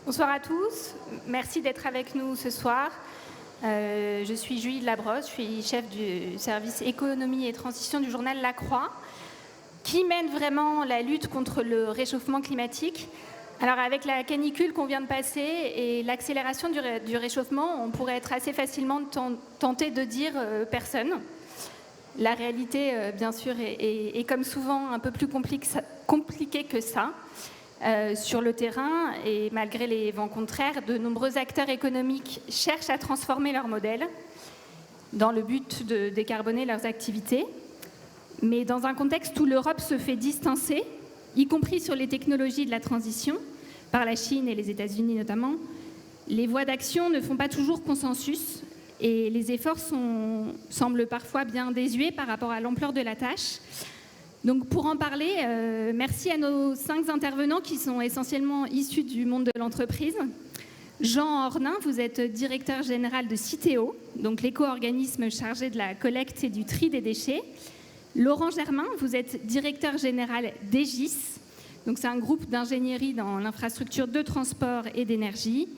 Bonsoir à tous, merci d'être avec nous ce soir. Je suis Julie Delabrosse, je suis chef du service économie et transition du journal La Croix, qui mène vraiment la lutte contre le réchauffement climatique. Alors avec la canicule qu'on vient de passer et l'accélération du réchauffement, on pourrait être assez facilement tenté de dire personne. La réalité, bien sûr, est comme souvent un peu plus compliquée que ça. Sur le terrain, et malgré les vents contraires, de nombreux acteurs économiques cherchent à transformer leur modèle dans le but de décarboner leurs activités. Mais dans un contexte où l'Europe se fait distancer, y compris sur les technologies de la transition, par la Chine et les États-Unis notamment, les voies d'action ne font pas toujours consensus et les efforts semblent parfois bien désuets par rapport à l'ampleur de la tâche. Donc pour en parler, merci à nos 5 intervenants qui sont essentiellement issus du monde de l'entreprise. Jean Ornin, vous êtes directeur général de Citeo, donc l'éco-organisme chargé de la collecte et du tri des déchets. Laurent Germain, vous êtes directeur général d'Egis, donc c'est un groupe d'ingénierie dans l'infrastructure de transport et d'énergie.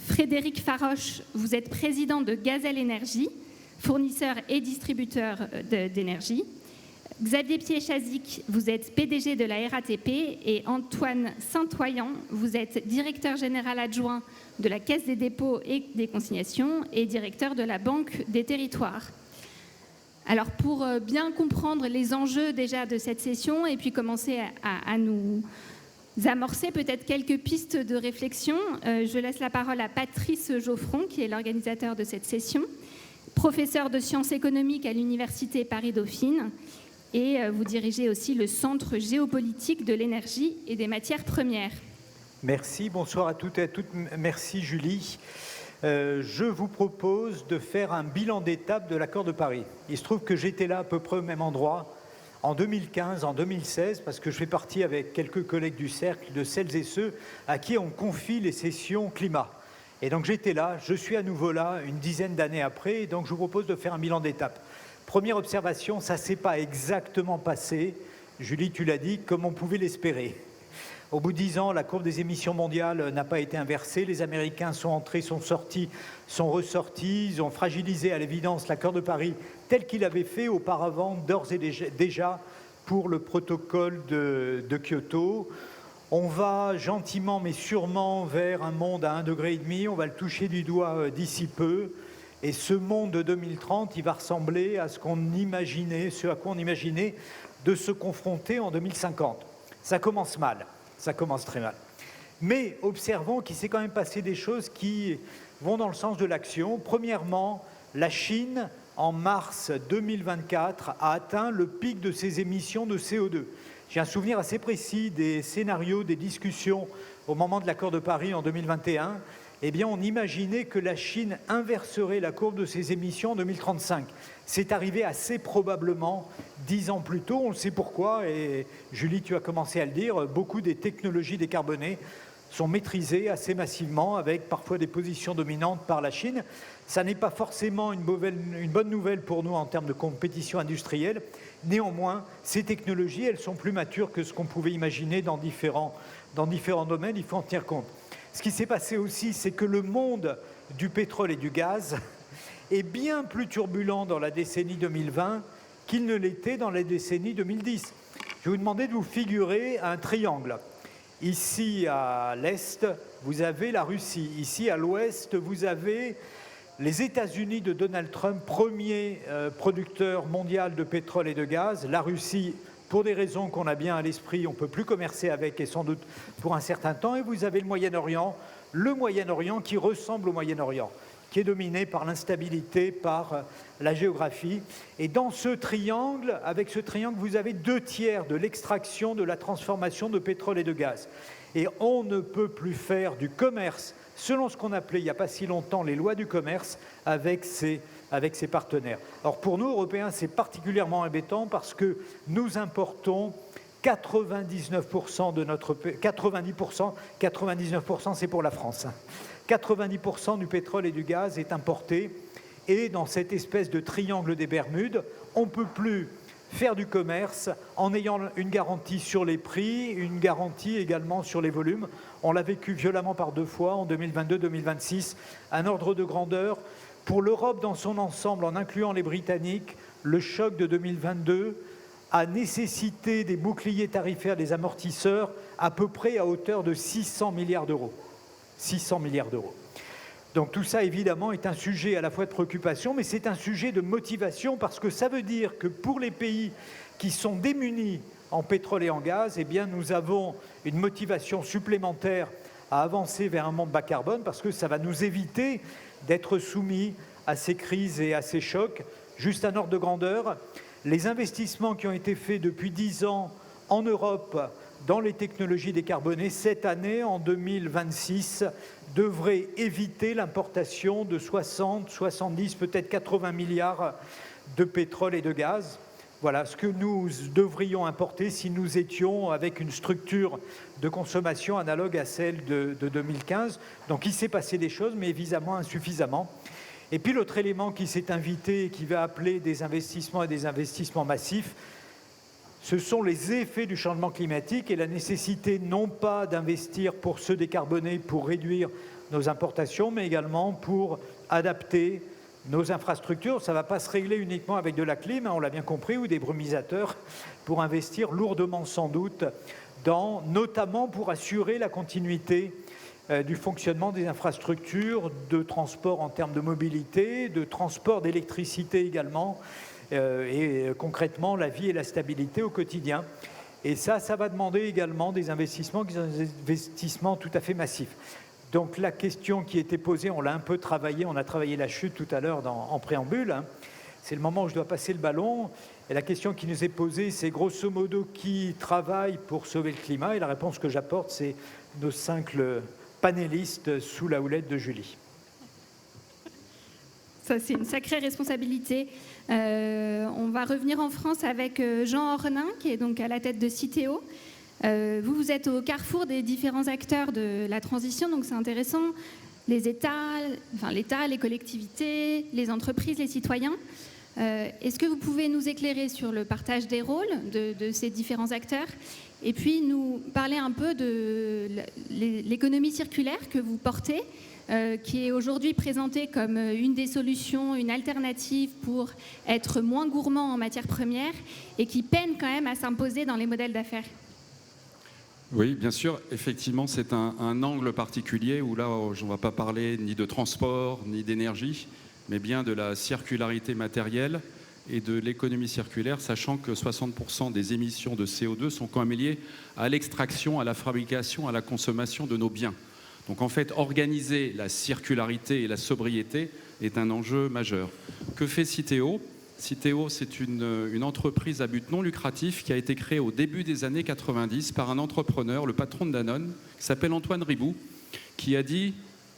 Frédéric Faroche, vous êtes président de Gazelle Énergie, fournisseur et distributeur d'énergie. Xavier Pied-Chazic, vous êtes PDG de la RATP et Antoine Saint-Oyen, vous êtes directeur général adjoint de la Caisse des dépôts et des consignations et directeur de la Banque des territoires. Alors pour bien comprendre les enjeux déjà de cette session et puis commencer à nous amorcer peut-être quelques pistes de réflexion, je laisse la parole à Patrice Geoffron qui est l'organisateur de cette session, professeur de sciences économiques à l'Université Paris-Dauphine. Et vous dirigez aussi le Centre géopolitique de l'énergie et des matières premières. Merci, bonsoir à toutes et à toutes. Merci Julie. Je vous propose de faire un bilan d'étape de l'accord de Paris. Il se trouve que j'étais là à peu près au même endroit en 2015, en 2016, parce que je fais partie avec quelques collègues du cercle de celles et ceux à qui on confie les sessions climat. Et donc j'étais là, je suis à nouveau là une dizaine d'années après, et donc je vous propose de faire un bilan d'étape. Première observation, ça ne s'est pas exactement passé, Julie, tu l'as dit, comme on pouvait l'espérer. Au bout de 10 ans, la courbe des émissions mondiales n'a pas été inversée. Les Américains sont entrés, sont sortis, sont ressortis. Ils ont fragilisé à l'évidence l'accord de Paris tel qu'il avait fait auparavant, d'ores et déjà, pour le protocole de Kyoto. On va gentiment mais sûrement vers un monde à 1,5 degré. On va le toucher du doigt d'ici peu. Et ce monde de 2030, il va ressembler à ce à quoi on imaginait de se confronter en 2050. Ça commence mal, ça commence très mal. Mais observons qu'il s'est quand même passé des choses qui vont dans le sens de l'action. Premièrement, la Chine, en mars 2024, a atteint le pic de ses émissions de CO2. J'ai un souvenir assez précis des scénarios, des discussions au moment de l'accord de Paris en 2021. Eh bien, on imaginait que la Chine inverserait la courbe de ses émissions en 2035. C'est arrivé assez probablement 10 ans plus tôt, on le sait pourquoi, et Julie, tu as commencé à le dire, beaucoup des technologies décarbonées sont maîtrisées assez massivement, avec parfois des positions dominantes par la Chine. Ça n'est pas forcément une bonne nouvelle pour nous en termes de compétition industrielle. Néanmoins, ces technologies, elles sont plus matures que ce qu'on pouvait imaginer dans différents domaines, il faut en tenir compte. Ce qui s'est passé aussi, c'est que le monde du pétrole et du gaz est bien plus turbulent dans la décennie 2020 qu'il ne l'était dans la décennie 2010. Je vais vous demander de vous figurer un triangle. Ici, à l'est, vous avez la Russie. Ici, à l'ouest, vous avez les États-Unis de Donald Trump, premier producteur mondial de pétrole et de gaz. La Russie, pour des raisons qu'on a bien à l'esprit, on ne peut plus commercer avec, et sans doute pour un certain temps. Et vous avez le Moyen-Orient qui ressemble au Moyen-Orient, qui est dominé par l'instabilité, par la géographie. Et dans ce triangle, avec ce triangle, vous avez 2/3 de l'extraction, de la transformation de pétrole et de gaz. Et on ne peut plus faire du commerce, selon ce qu'on appelait il n'y a pas si longtemps les lois du commerce, avec ses partenaires. Alors pour nous, Européens, c'est particulièrement embêtant parce que nous importons 99% de notre... 90%, 99% c'est pour la France. 90% du pétrole et du gaz est importé et dans cette espèce de triangle des Bermudes, on ne peut plus faire du commerce en ayant une garantie sur les prix, une garantie également sur les volumes. On l'a vécu violemment par 2 fois, en 2022-2026, un ordre de grandeur. Pour l'Europe dans son ensemble, en incluant les Britanniques, le choc de 2022 a nécessité des boucliers tarifaires, des amortisseurs, à peu près à hauteur de 600 milliards d'euros. 600 milliards d'euros. Donc tout ça, évidemment, est un sujet à la fois de préoccupation, mais c'est un sujet de motivation, parce que ça veut dire que pour les pays qui sont démunis en pétrole et en gaz, eh bien, nous avons une motivation supplémentaire à avancer vers un monde bas carbone, parce que ça va nous éviter d'être soumis à ces crises et à ces chocs. Juste un ordre de grandeur, les investissements qui ont été faits depuis 10 ans en Europe dans les technologies décarbonées, cette année, en 2026, devrait éviter l'importation de 60, 70, peut-être 80 milliards de pétrole et de gaz. Voilà ce que nous devrions importer si nous étions avec une structure de consommation analogue à celle de 2015. Donc il s'est passé des choses, mais évidemment insuffisamment. Et puis l'autre élément qui s'est invité et qui va appeler des investissements et des investissements massifs, ce sont les effets du changement climatique et la nécessité non pas d'investir pour se décarboner, pour réduire nos importations, mais également pour adapter nos infrastructures. Ça ne va pas se régler uniquement avec de la clim, on l'a bien compris, ou des brumisateurs, pour investir lourdement sans doute, notamment pour assurer la continuité du fonctionnement des infrastructures de transport en termes de mobilité, de transport d'électricité également, et concrètement la vie et la stabilité au quotidien. Et ça va demander également des investissements qui sont des investissements tout à fait massifs. Donc la question qui était posée, on l'a un peu travaillé, on a travaillé la chute tout à l'heure en préambule, hein. C'est le moment où je dois passer le ballon. Et la question qui nous est posée, c'est grosso modo qui travaille pour sauver le climat. Et la réponse que j'apporte, c'est nos 5 panélistes sous la houlette de Julie. Ça, c'est une sacrée responsabilité. On va revenir en France avec Jean Ornin, qui est donc à la tête de Citeo. Vous êtes au carrefour des différents acteurs de la transition, donc c'est intéressant. Les États, l'État, les collectivités, les entreprises, les citoyens. Est-ce que vous pouvez nous éclairer sur le partage des rôles de ces différents acteurs et puis nous parler un peu de l'économie circulaire que vous portez, qui est aujourd'hui présentée comme une des solutions, une alternative pour être moins gourmand en matières premières et qui peine quand même à s'imposer dans les modèles d'affaires? Oui, bien sûr, effectivement, c'est un angle particulier où là, on ne va pas parler ni de transport, ni d'énergie, mais bien de la circularité matérielle et de l'économie circulaire, sachant que 60% des émissions de CO2 sont quand même liées à l'extraction, à la fabrication, à la consommation de nos biens. Donc en fait, organiser la circularité et la sobriété est un enjeu majeur. Que fait Citeo ? Citeo, c'est une entreprise à but non lucratif qui a été créée au début des années 90 par un entrepreneur, le patron de Danone, qui s'appelle Antoine Riboud, qui a dit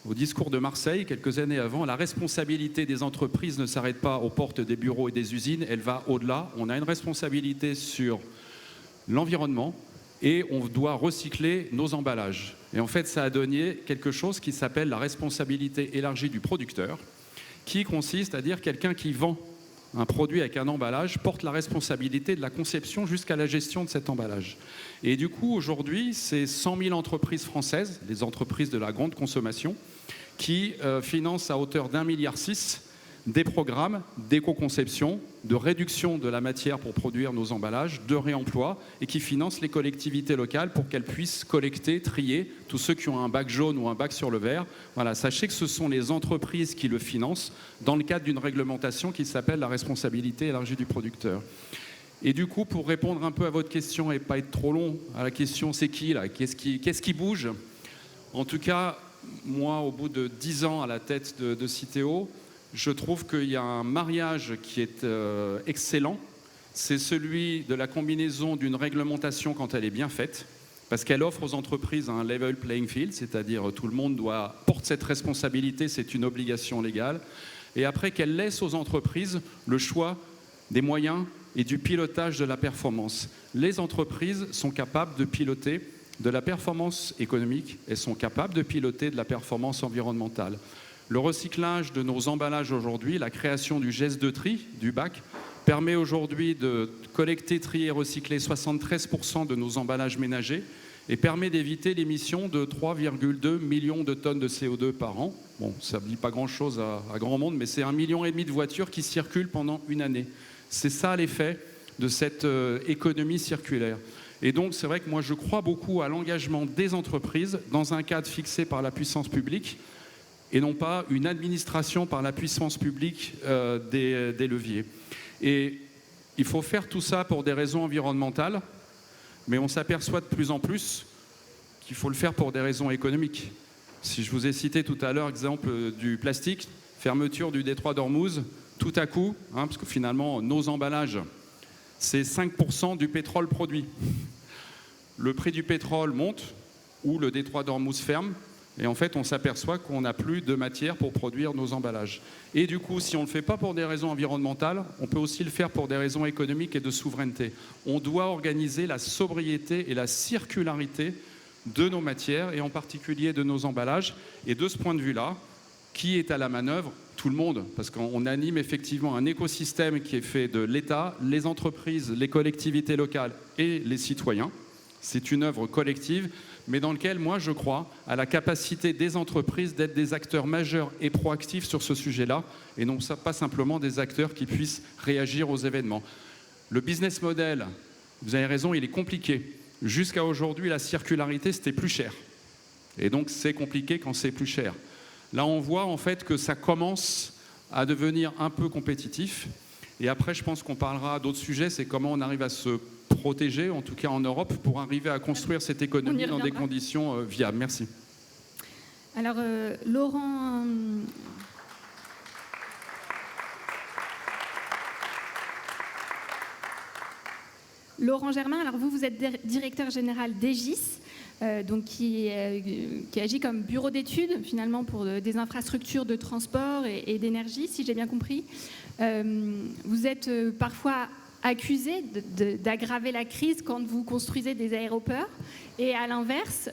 au discours de Marseille, quelques années avant, la responsabilité des entreprises ne s'arrête pas aux portes des bureaux et des usines, elle va au-delà. On a une responsabilité sur l'environnement et on doit recycler nos emballages. Et en fait, ça a donné quelque chose qui s'appelle la responsabilité élargie du producteur, qui consiste à dire quelqu'un qui vend un produit avec un emballage porte la responsabilité de la conception jusqu'à la gestion de cet emballage. Et du coup, aujourd'hui, c'est 100 000 entreprises françaises, les entreprises de la grande consommation, qui financent à hauteur d'1,6 milliard des programmes d'éco-conception, de réduction de la matière pour produire nos emballages, de réemploi, et qui financent les collectivités locales pour qu'elles puissent collecter, trier tous ceux qui ont un bac jaune ou un bac sur le vert. Voilà, sachez que ce sont les entreprises qui le financent dans le cadre d'une réglementation qui s'appelle la responsabilité élargie du producteur. Et du coup, pour répondre un peu à votre question et pas être trop long à la question, c'est qui là ? Qu'est-ce qui bouge ? En tout cas, moi, au bout de 10 ans à la tête de Citeo, je trouve qu'il y a un mariage qui est excellent. C'est celui de la combinaison d'une réglementation quand elle est bien faite, parce qu'elle offre aux entreprises un level playing field, c'est-à-dire tout le monde porte cette responsabilité, c'est une obligation légale, et après qu'elle laisse aux entreprises le choix des moyens et du pilotage de la performance. Les entreprises sont capables de piloter de la performance économique, elles sont capables de piloter de la performance environnementale. Le recyclage de nos emballages aujourd'hui, la création du geste de tri, du bac, permet aujourd'hui de collecter, trier et recycler 73% de nos emballages ménagers et permet d'éviter l'émission de 3,2 millions de tonnes de CO2 par an. Bon, ça ne dit pas grand-chose à grand monde, mais c'est 1,5 million de voitures qui circulent pendant une année. C'est ça l'effet de cette économie circulaire. Et donc, c'est vrai que moi, je crois beaucoup à l'engagement des entreprises dans un cadre fixé par la puissance publique et non pas une administration par la puissance publique des leviers. Et il faut faire tout ça pour des raisons environnementales, mais on s'aperçoit de plus en plus qu'il faut le faire pour des raisons économiques. Si je vous ai cité tout à l'heure l'exemple du plastique, fermeture du détroit d'Ormuz, tout à coup, parce que finalement, nos emballages, c'est 5% du pétrole produit. Le prix du pétrole monte, ou le détroit d'Ormuz ferme, et en fait, on s'aperçoit qu'on n'a plus de matière pour produire nos emballages. Et du coup, si on ne le fait pas pour des raisons environnementales, on peut aussi le faire pour des raisons économiques et de souveraineté. On doit organiser la sobriété et la circularité de nos matières, et en particulier de nos emballages. Et de ce point de vue-là, qui est à la manœuvre? Tout le monde, parce qu'on anime effectivement un écosystème qui est fait de l'État, les entreprises, les collectivités locales et les citoyens. C'est une œuvre collective, mais dans laquelle, moi, je crois à la capacité des entreprises d'être des acteurs majeurs et proactifs sur ce sujet-là, et non pas simplement des acteurs qui puissent réagir aux événements. Le business model, vous avez raison, il est compliqué. Jusqu'à aujourd'hui, la circularité, c'était plus cher. Et donc, c'est compliqué quand c'est plus cher. Là, on voit en fait que ça commence à devenir un peu compétitif. Et après, je pense qu'on parlera d'autres sujets, c'est comment on arrive à se protéger, en tout cas en Europe, pour arriver à construire cette économie dans des conditions viables. Merci. Alors, Laurent Germain, alors vous êtes directeur général d'Egis, donc qui agit comme bureau d'études finalement pour des infrastructures de transport et d'énergie, si j'ai bien compris. Vous êtes parfois accusé d'aggraver la crise quand vous construisez des aéroports, et à l'inverse,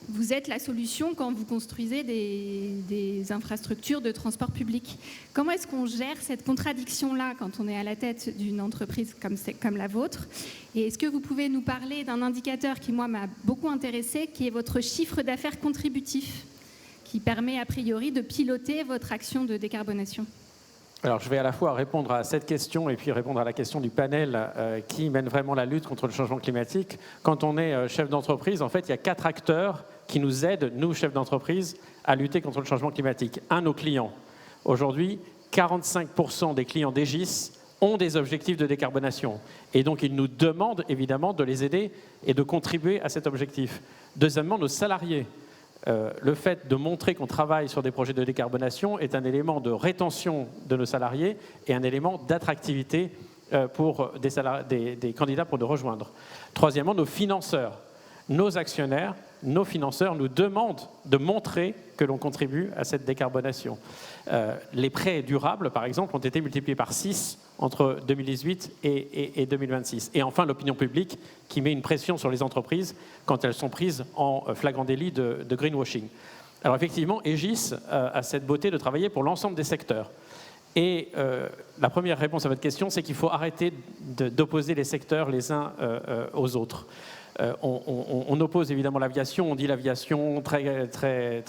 vous êtes la solution quand vous construisez des infrastructures de transport public. Comment est-ce qu'on gère cette contradiction-là quand on est à la tête d'une entreprise comme la vôtre? Et est-ce que vous pouvez nous parler d'un indicateur qui, moi, m'a beaucoup intéressé, qui est votre chiffre d'affaires contributif, qui permet a priori de piloter votre action de décarbonation? Alors, je vais à la fois répondre à cette question et puis répondre à la question du panel qui mène vraiment la lutte contre le changement climatique. Quand on est chef d'entreprise, en fait, il y a 4 acteurs qui nous aident, nous, chefs d'entreprise, à lutter contre le changement climatique. Un, nos clients. Aujourd'hui, 45% des clients d'Egis ont des objectifs de décarbonation. Et donc, ils nous demandent, évidemment, de les aider et de contribuer à cet objectif. Deuxièmement, nos salariés. Le fait de montrer qu'on travaille sur des projets de décarbonation est un élément de rétention de nos salariés et un élément d'attractivité pour des candidats pour nous rejoindre. Troisièmement, nos financeurs. Nos actionnaires, nos financeurs nous demandent de montrer que l'on contribue à cette décarbonation. Les prêts durables, par exemple, ont été multipliés par 6 entre 2018 et 2026. Et enfin, l'opinion publique qui met une pression sur les entreprises quand elles sont prises en flagrant délit de greenwashing. Alors effectivement, Egis a cette beauté de travailler pour l'ensemble des secteurs. Et la première réponse à votre question, c'est qu'il faut arrêter d'opposer les secteurs les uns aux autres. On oppose évidemment l'aviation, on dit l'aviation très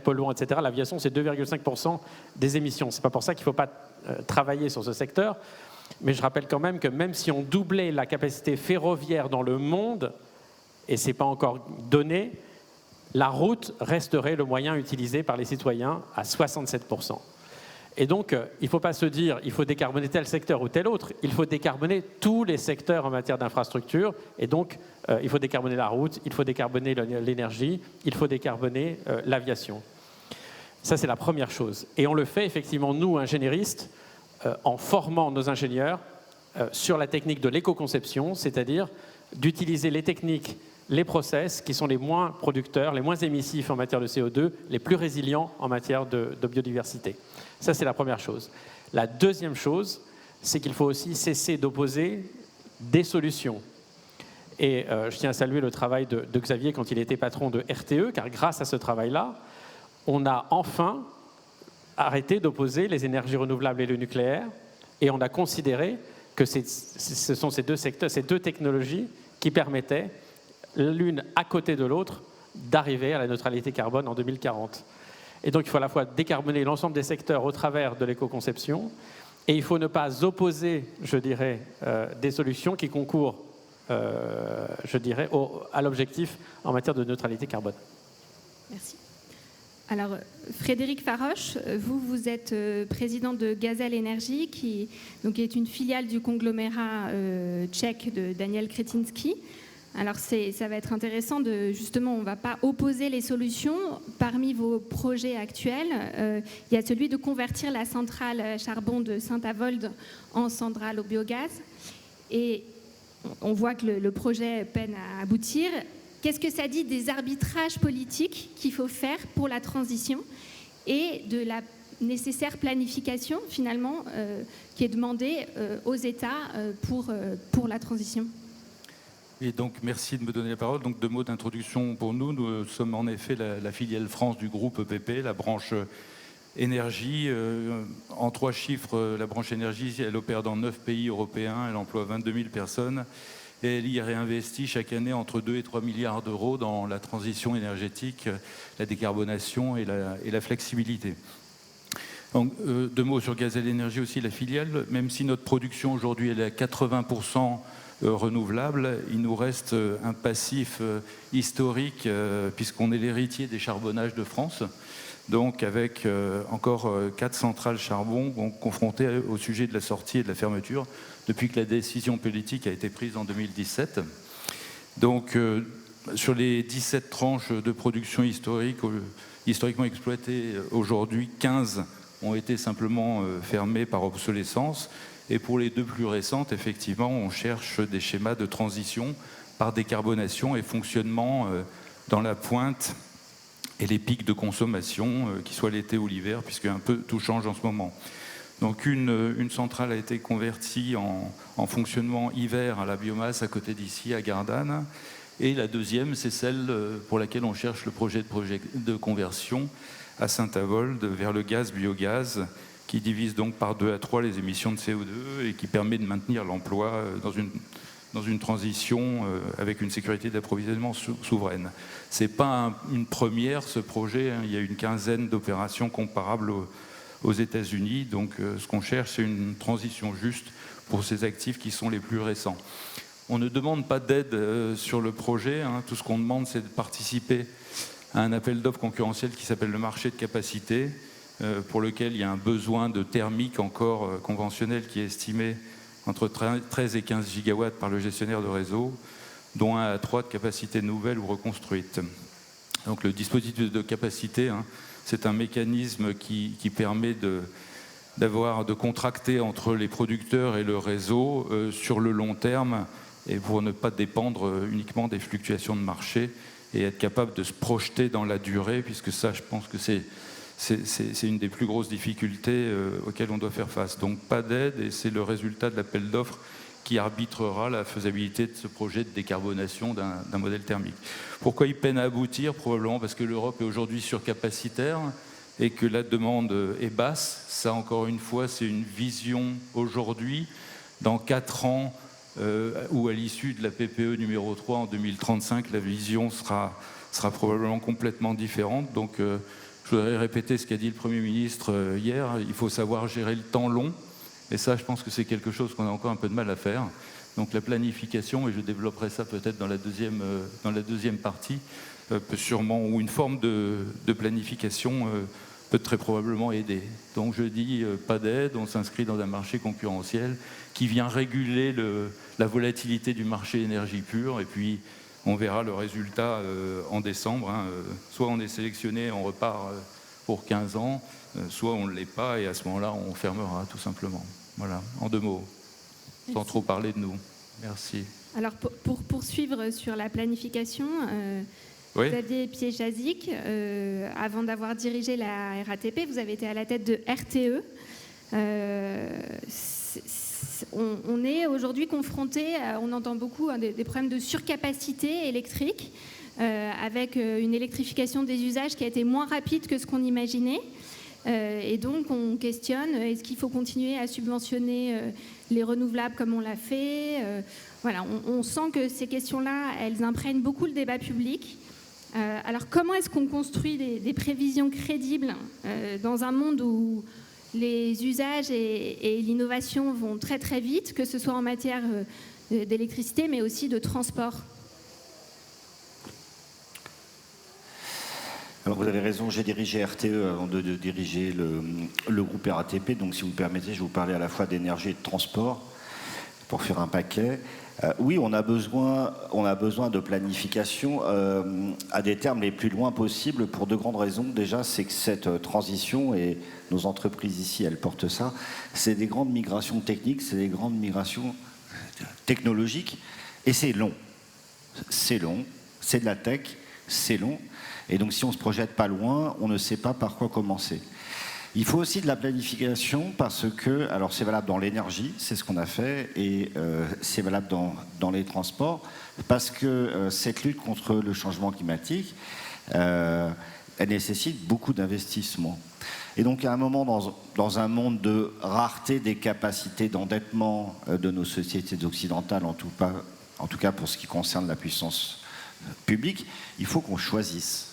polluante, etc. L'aviation, c'est 2,5% des émissions. Ce n'est pas pour ça qu'il ne faut pas travailler sur ce secteur. Mais je rappelle quand même que même si on doublait la capacité ferroviaire dans le monde, et ce n'est pas encore donné, la route resterait le moyen utilisé par les citoyens à 67%. Et donc, il ne faut pas se dire il faut décarboner tel secteur ou tel autre, il faut décarboner tous les secteurs en matière d'infrastructure. Et donc, il faut décarboner la route, il faut décarboner l'énergie, il faut décarboner l'aviation. Ça, c'est la première chose. Et on le fait effectivement, nous, ingénieristes, en formant nos ingénieurs sur la technique de l'éco-conception, c'est-à-dire d'utiliser les techniques, les process qui sont les moins producteurs, les moins émissifs en matière de CO2, les plus résilients en matière de biodiversité. Ça, c'est la première chose. La deuxième chose, c'est qu'il faut aussi cesser d'opposer des solutions. Et je tiens à saluer le travail de Xavier quand il était patron de RTE, car grâce à ce travail-là, on a enfin arrêté d'opposer les énergies renouvelables et le nucléaire Et on a considéré que ce sont ces deux secteurs, ces deux technologies qui permettaient, l'une à côté de l'autre, d'arriver à la neutralité carbone en 2040. Et donc il faut à la fois décarboner l'ensemble des secteurs au travers de l'éco-conception, et il faut ne pas opposer, je dirais, des solutions qui concourent, je dirais, à l'objectif en matière de neutralité carbone. Merci. Alors, Frédéric Faroche, vous êtes président de Gazelle Energy, qui donc est une filiale du conglomérat tchèque de Daniel Kretinsky. Alors, ça va être intéressant justement, on ne va pas opposer les solutions. Parmi vos projets actuels, il y a celui de convertir la centrale à charbon de Saint-Avold en centrale au biogaz. Et on voit que le projet peine à aboutir. Qu'est-ce que ça dit des arbitrages politiques qu'il faut faire pour la transition et de la nécessaire planification, finalement, qui est demandée aux États pour la transition? Et donc, merci de me donner la parole. Donc, 2 mots d'introduction pour nous. Nous sommes en effet la filiale France du groupe EPP, la branche énergie. En 3 chiffres, la branche énergie, elle opère dans 9 pays européens, elle emploie 22 000 personnes. Et elle y réinvestit chaque année entre 2 et 3 milliards d'euros dans la transition énergétique, la décarbonation et la flexibilité. Donc, 2 mots sur Gazelle Energy aussi, la filiale. Même si notre production aujourd'hui elle est à 80% renouvelable, il nous reste un passif historique puisqu'on est l'héritier des charbonnages de France. Donc avec encore 4 centrales charbon confrontées au sujet de la sortie et de la fermeture depuis que la décision politique a été prise en 2017. Donc sur les 17 tranches de production historiquement exploitées aujourd'hui, 15 ont été simplement fermées par obsolescence. Et pour les 2 plus récentes, effectivement, on cherche des schémas de transition par décarbonation et fonctionnement dans la pointe et les pics de consommation, qu'ils soient l'été ou l'hiver, puisque un peu tout change en ce moment. Donc une centrale a été convertie en fonctionnement hiver à la biomasse à côté d'ici, à Gardanne. Et la deuxième, c'est celle pour laquelle on cherche le projet de conversion à Saint-Avold vers le gaz-biogaz, qui divise donc par 2 à 3 les émissions de CO2 et qui permet de maintenir l'emploi dans une transition avec une sécurité d'approvisionnement souveraine. Ce n'est pas une première, ce projet. Il y a une quinzaine d'opérations comparables aux États-Unis. Donc ce qu'on cherche, c'est une transition juste pour ces actifs qui sont les plus récents. On ne demande pas d'aide sur le projet. Tout ce qu'on demande, c'est de participer à un appel d'offres concurrentiel qui s'appelle le marché de capacité, pour lequel il y a un besoin de thermique encore conventionnel qui est estimé entre 13 et 15 gigawatts par le gestionnaire de réseau, dont 1 à 3 de capacité nouvelle ou reconstruite. Donc le dispositif de capacité, c'est un mécanisme qui permet de contracter entre les producteurs et le réseau sur le long terme, et pour ne pas dépendre uniquement des fluctuations de marché et être capable de se projeter dans la durée, puisque ça, je pense que c'est une des plus grosses difficultés auxquelles on doit faire face. Donc pas d'aide, et c'est le résultat de l'appel d'offres qui arbitrera la faisabilité de ce projet de décarbonation d'un modèle thermique. Pourquoi il peine à aboutir? Probablement parce que l'Europe est aujourd'hui surcapacitaire et que la demande est basse. Ça, encore une fois, c'est une vision aujourd'hui. Dans 4 ans, ou à l'issue de la PPE numéro 3 en 2035, la vision sera probablement complètement différente. Donc, je voudrais répéter ce qu'a dit le Premier ministre hier. Il faut savoir gérer le temps long. Et ça, je pense que c'est quelque chose qu'on a encore un peu de mal à faire. Donc la planification, et je développerai ça peut-être dans la deuxième partie, peut sûrement, ou une forme de planification peut très probablement aider. Donc je dis pas d'aide, on s'inscrit dans un marché concurrentiel qui vient réguler la volatilité du marché énergie pure, et puis on verra le résultat en décembre. Soit on est sélectionné, on repart pour 15 ans, soit on ne l'est pas, et à ce moment-là, on fermera tout simplement. Voilà, en 2 mots, sans trop parler de nous. Merci. Alors, pour poursuivre sur la planification, oui. Xavier Pied-Jazic, avant d'avoir dirigé la RATP, vous avez été à la tête de RTE. On est aujourd'hui confronté, on entend beaucoup des problèmes de surcapacité électrique, avec une électrification des usages qui a été moins rapide que ce qu'on imaginait. Et donc, on questionne, est-ce qu'il faut continuer à subventionner les renouvelables comme on l'a fait? Voilà, on sent que ces questions-là, elles imprègnent beaucoup le débat public. Alors, comment est-ce qu'on construit des prévisions crédibles dans un monde où les usages et l'innovation vont très très vite, que ce soit en matière d'électricité, mais aussi de transport? Alors vous avez raison, j'ai dirigé RTE avant de diriger le groupe RATP, donc si vous me permettez, je vais vous parler à la fois d'énergie et de transport pour faire un paquet. Oui, on a besoin de planification à des termes les plus loin possibles pour deux grandes raisons. Déjà, c'est que cette transition, et nos entreprises ici, elles portent ça, c'est des grandes migrations techniques, c'est des grandes migrations technologiques, et c'est long. C'est long, c'est de la tech, c'est long. Et donc, si on ne se projette pas loin, on ne sait pas par quoi commencer. Il faut aussi de la planification parce que, alors c'est valable dans l'énergie, c'est ce qu'on a fait, et c'est valable dans les transports, parce que cette lutte contre le changement climatique, elle nécessite beaucoup d'investissements. Et donc, à un moment, dans un monde de rareté des capacités d'endettement de nos sociétés occidentales, en tout cas pour ce qui concerne la puissance publique, il faut qu'on choisisse.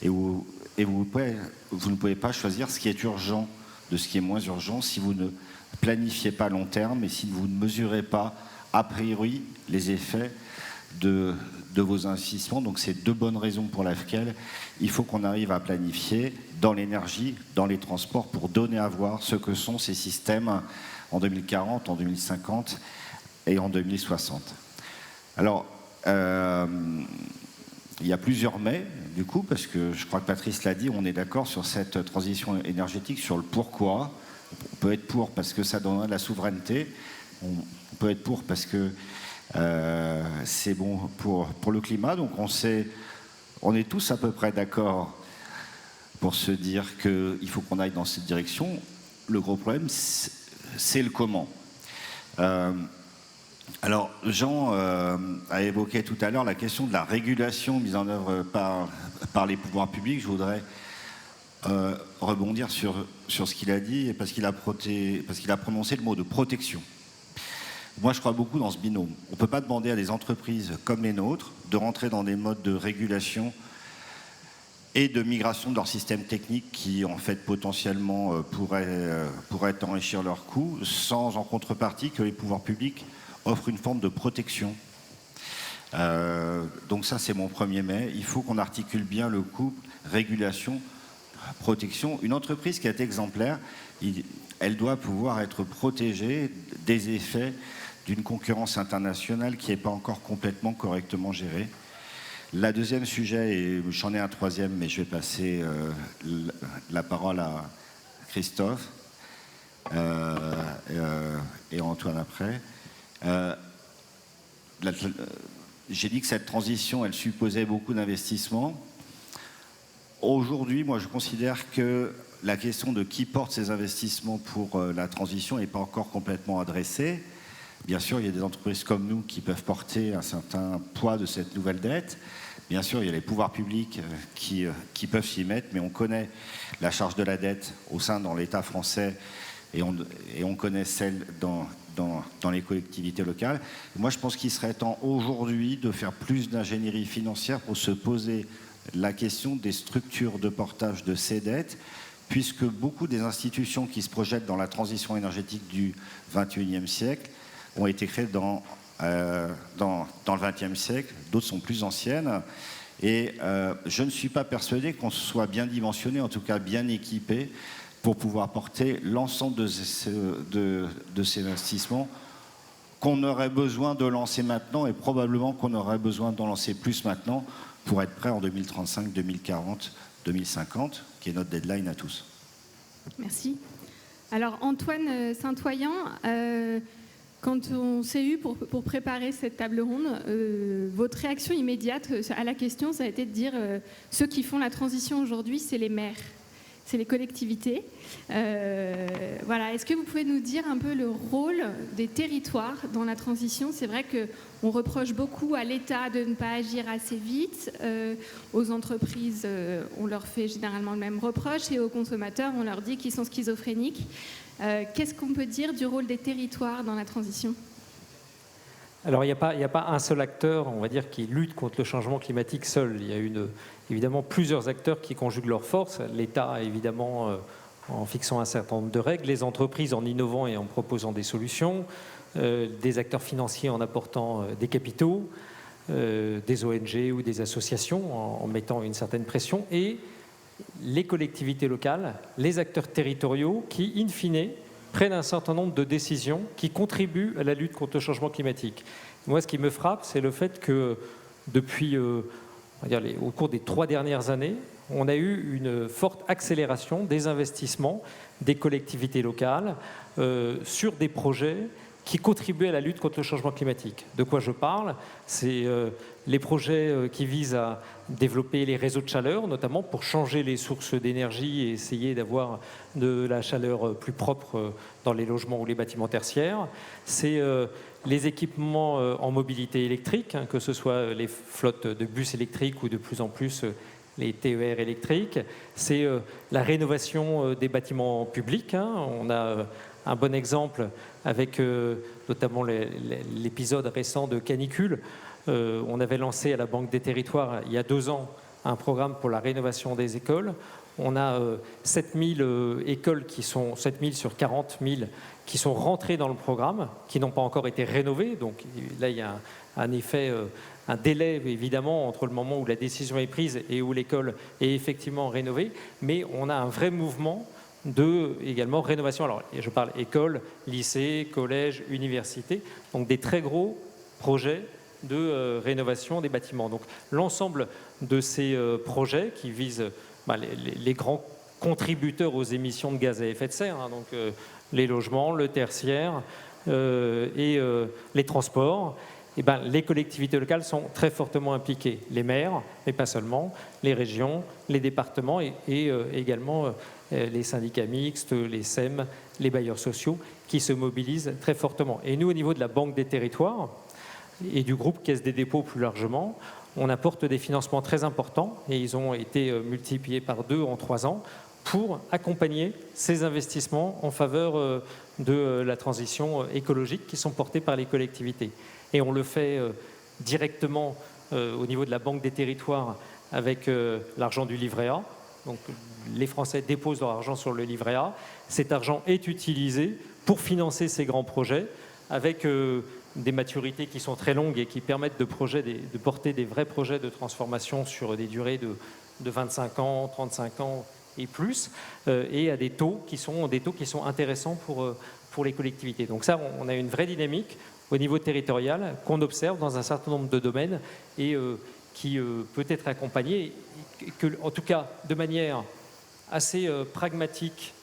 Et vous ne pouvez pas choisir ce qui est urgent de ce qui est moins urgent si vous ne planifiez pas à long terme et si vous ne mesurez pas a priori les effets de vos investissements. Donc c'est deux bonnes raisons pour lesquelles il faut qu'on arrive à planifier dans l'énergie, dans les transports, pour donner à voir ce que sont ces systèmes en 2040, en 2050 et en 2060. Alors, il y a plusieurs mais, du coup, parce que je crois que Patrice l'a dit, on est d'accord sur cette transition énergétique, sur le pourquoi. On peut être pour parce que ça donnerait de la souveraineté. On peut être pour parce que c'est bon pour le climat. Donc on est tous à peu près d'accord pour se dire qu'il faut qu'on aille dans cette direction. Le gros problème, c'est le comment. Alors, Jean a évoqué tout à l'heure la question de la régulation mise en œuvre par les pouvoirs publics. Je voudrais rebondir sur ce qu'il a dit, parce qu'il a prononcé le mot de protection. Moi, je crois beaucoup dans ce binôme. On ne peut pas demander à des entreprises comme les nôtres de rentrer dans des modes de régulation et de migration de leur système technique qui, en fait, potentiellement pourraient enrichir leurs coûts, sans en contrepartie que les pouvoirs publics offre une forme de protection. Donc ça, c'est mon premier mais. Il faut qu'on articule bien le couple régulation, protection. Une entreprise qui est exemplaire, elle doit pouvoir être protégée des effets d'une concurrence internationale qui n'est pas encore complètement correctement gérée. La deuxième sujet, et j'en ai un troisième, mais je vais passer la parole à Christophe et Antoine après. J'ai dit que cette transition, elle supposait beaucoup d'investissements. Aujourd'hui, moi, je considère que la question de qui porte ces investissements pour la transition n'est pas encore complètement adressée. Bien sûr, il y a des entreprises comme nous qui peuvent porter un certain poids de cette nouvelle dette. Bien sûr, il y a les pouvoirs publics qui peuvent s'y mettre, mais on connaît la charge de la dette au sein dans l'État français et on connaît celle dans les collectivités locales. Moi, je pense qu'il serait temps aujourd'hui de faire plus d'ingénierie financière pour se poser la question des structures de portage de ces dettes, puisque beaucoup des institutions qui se projettent dans la transition énergétique du XXIe siècle ont été créées dans le XXe siècle, d'autres sont plus anciennes, et je ne suis pas persuadé qu'on soit bien dimensionné, en tout cas bien équipé, pour pouvoir porter l'ensemble de ces investissements qu'on aurait besoin de lancer maintenant, et probablement qu'on aurait besoin d'en lancer plus maintenant pour être prêt en 2035, 2040, 2050, qui est notre deadline à tous. Merci. Alors Antoine Saint-Oyen, quand on s'est eu pour préparer cette table ronde, votre réaction immédiate à la question, ça a été de dire ceux qui font la transition aujourd'hui, c'est les maires. c'est les collectivités. Voilà. Est-ce que vous pouvez nous dire un peu le rôle des territoires dans la transition? C'est vrai qu'on reproche beaucoup à l'État de ne pas agir assez vite. Aux entreprises, on leur fait généralement le même reproche, et aux consommateurs, on leur dit qu'ils sont schizophréniques. Qu'est-ce qu'on peut dire du rôle des territoires dans la transition? Alors, il n'y a pas un seul acteur, on va dire, qui lutte contre le changement climatique seul. Il y a évidemment plusieurs acteurs qui conjuguent leurs forces. L'État, évidemment, en fixant un certain nombre de règles, les entreprises en innovant et en proposant des solutions, des acteurs financiers en apportant des capitaux, des ONG ou des associations en mettant une certaine pression, et les collectivités locales, les acteurs territoriaux qui, in fine, prennent un certain nombre de décisions qui contribuent à la lutte contre le changement climatique. Moi, ce qui me frappe, c'est le fait que depuis, on va dire, au cours des 3 dernières années, on a eu une forte accélération des investissements des collectivités locales sur des projets qui contribuent à la lutte contre le changement climatique. De quoi je parle? C'est les projets qui visent à développer les réseaux de chaleur, notamment pour changer les sources d'énergie et essayer d'avoir de la chaleur plus propre dans les logements ou les bâtiments tertiaires. C'est les équipements en mobilité électrique, que ce soit les flottes de bus électriques ou de plus en plus les TER électriques. C'est la rénovation des bâtiments publics. On a un bon exemple avec notamment l'épisode récent de canicule. On avait lancé à la Banque des Territoires il y a 2 ans un programme pour la rénovation des écoles. On a 7000 écoles 7000 sur 40 000 qui sont rentrées dans le programme, qui n'ont pas encore été rénovées. Donc là, il y a un effet, un délai évidemment entre le moment où la décision est prise et où l'école est effectivement rénovée. Mais on a un vrai mouvement de également rénovation. Alors, je parle école, lycée, collège, université, donc des très gros projets de rénovation des bâtiments. Donc, l'ensemble de ces projets qui visent les grands contributeurs aux émissions de gaz à effet de serre, donc les logements, le tertiaire et les transports, les collectivités locales sont très fortement impliquées. Les maires, mais pas seulement, les régions, les départements et également les syndicats mixtes, les SEM, les bailleurs sociaux qui se mobilisent très fortement. Et nous, au niveau de la Banque des Territoires et du groupe Caisse des dépôts plus largement, on apporte des financements très importants et ils ont été multipliés par 2 en 3 ans pour accompagner ces investissements en faveur de la transition écologique qui sont portés par les collectivités. Et on le fait directement au niveau de la Banque des Territoires avec l'argent du livret A. Donc les Français déposent leur argent sur le livret A. Cet argent est utilisé pour financer ces grands projets avec des maturités qui sont très longues et qui permettent de porter des vrais projets de transformation sur des durées de 25 ans, 35 ans et plus, et à des taux qui sont intéressants pour les collectivités. Donc ça, on a une vraie dynamique au niveau territorial qu'on observe dans un certain nombre de domaines et qui peut être accompagnée, en tout cas de manière assez pragmatique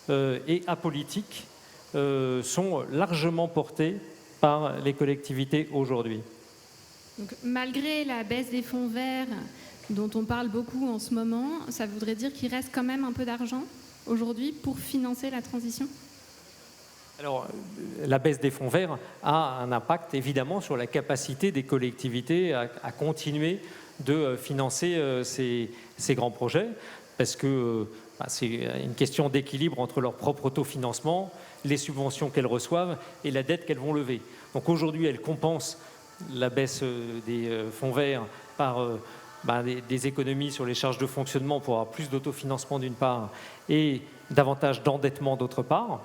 et apolitique, sont largement portés par les collectivités aujourd'hui. Donc, malgré la baisse des fonds verts dont on parle beaucoup en ce moment, ça voudrait dire qu'il reste quand même un peu d'argent aujourd'hui pour financer la transition? Alors, la baisse des fonds verts a un impact évidemment sur la capacité des collectivités à continuer de financer ces grands projets, parce que c'est une question d'équilibre entre leur propre autofinancement, les subventions qu'elles reçoivent et la dette qu'elles vont lever. Donc aujourd'hui, elles compensent la baisse des fonds verts par des économies sur les charges de fonctionnement pour avoir plus d'autofinancement d'une part et davantage d'endettement d'autre part.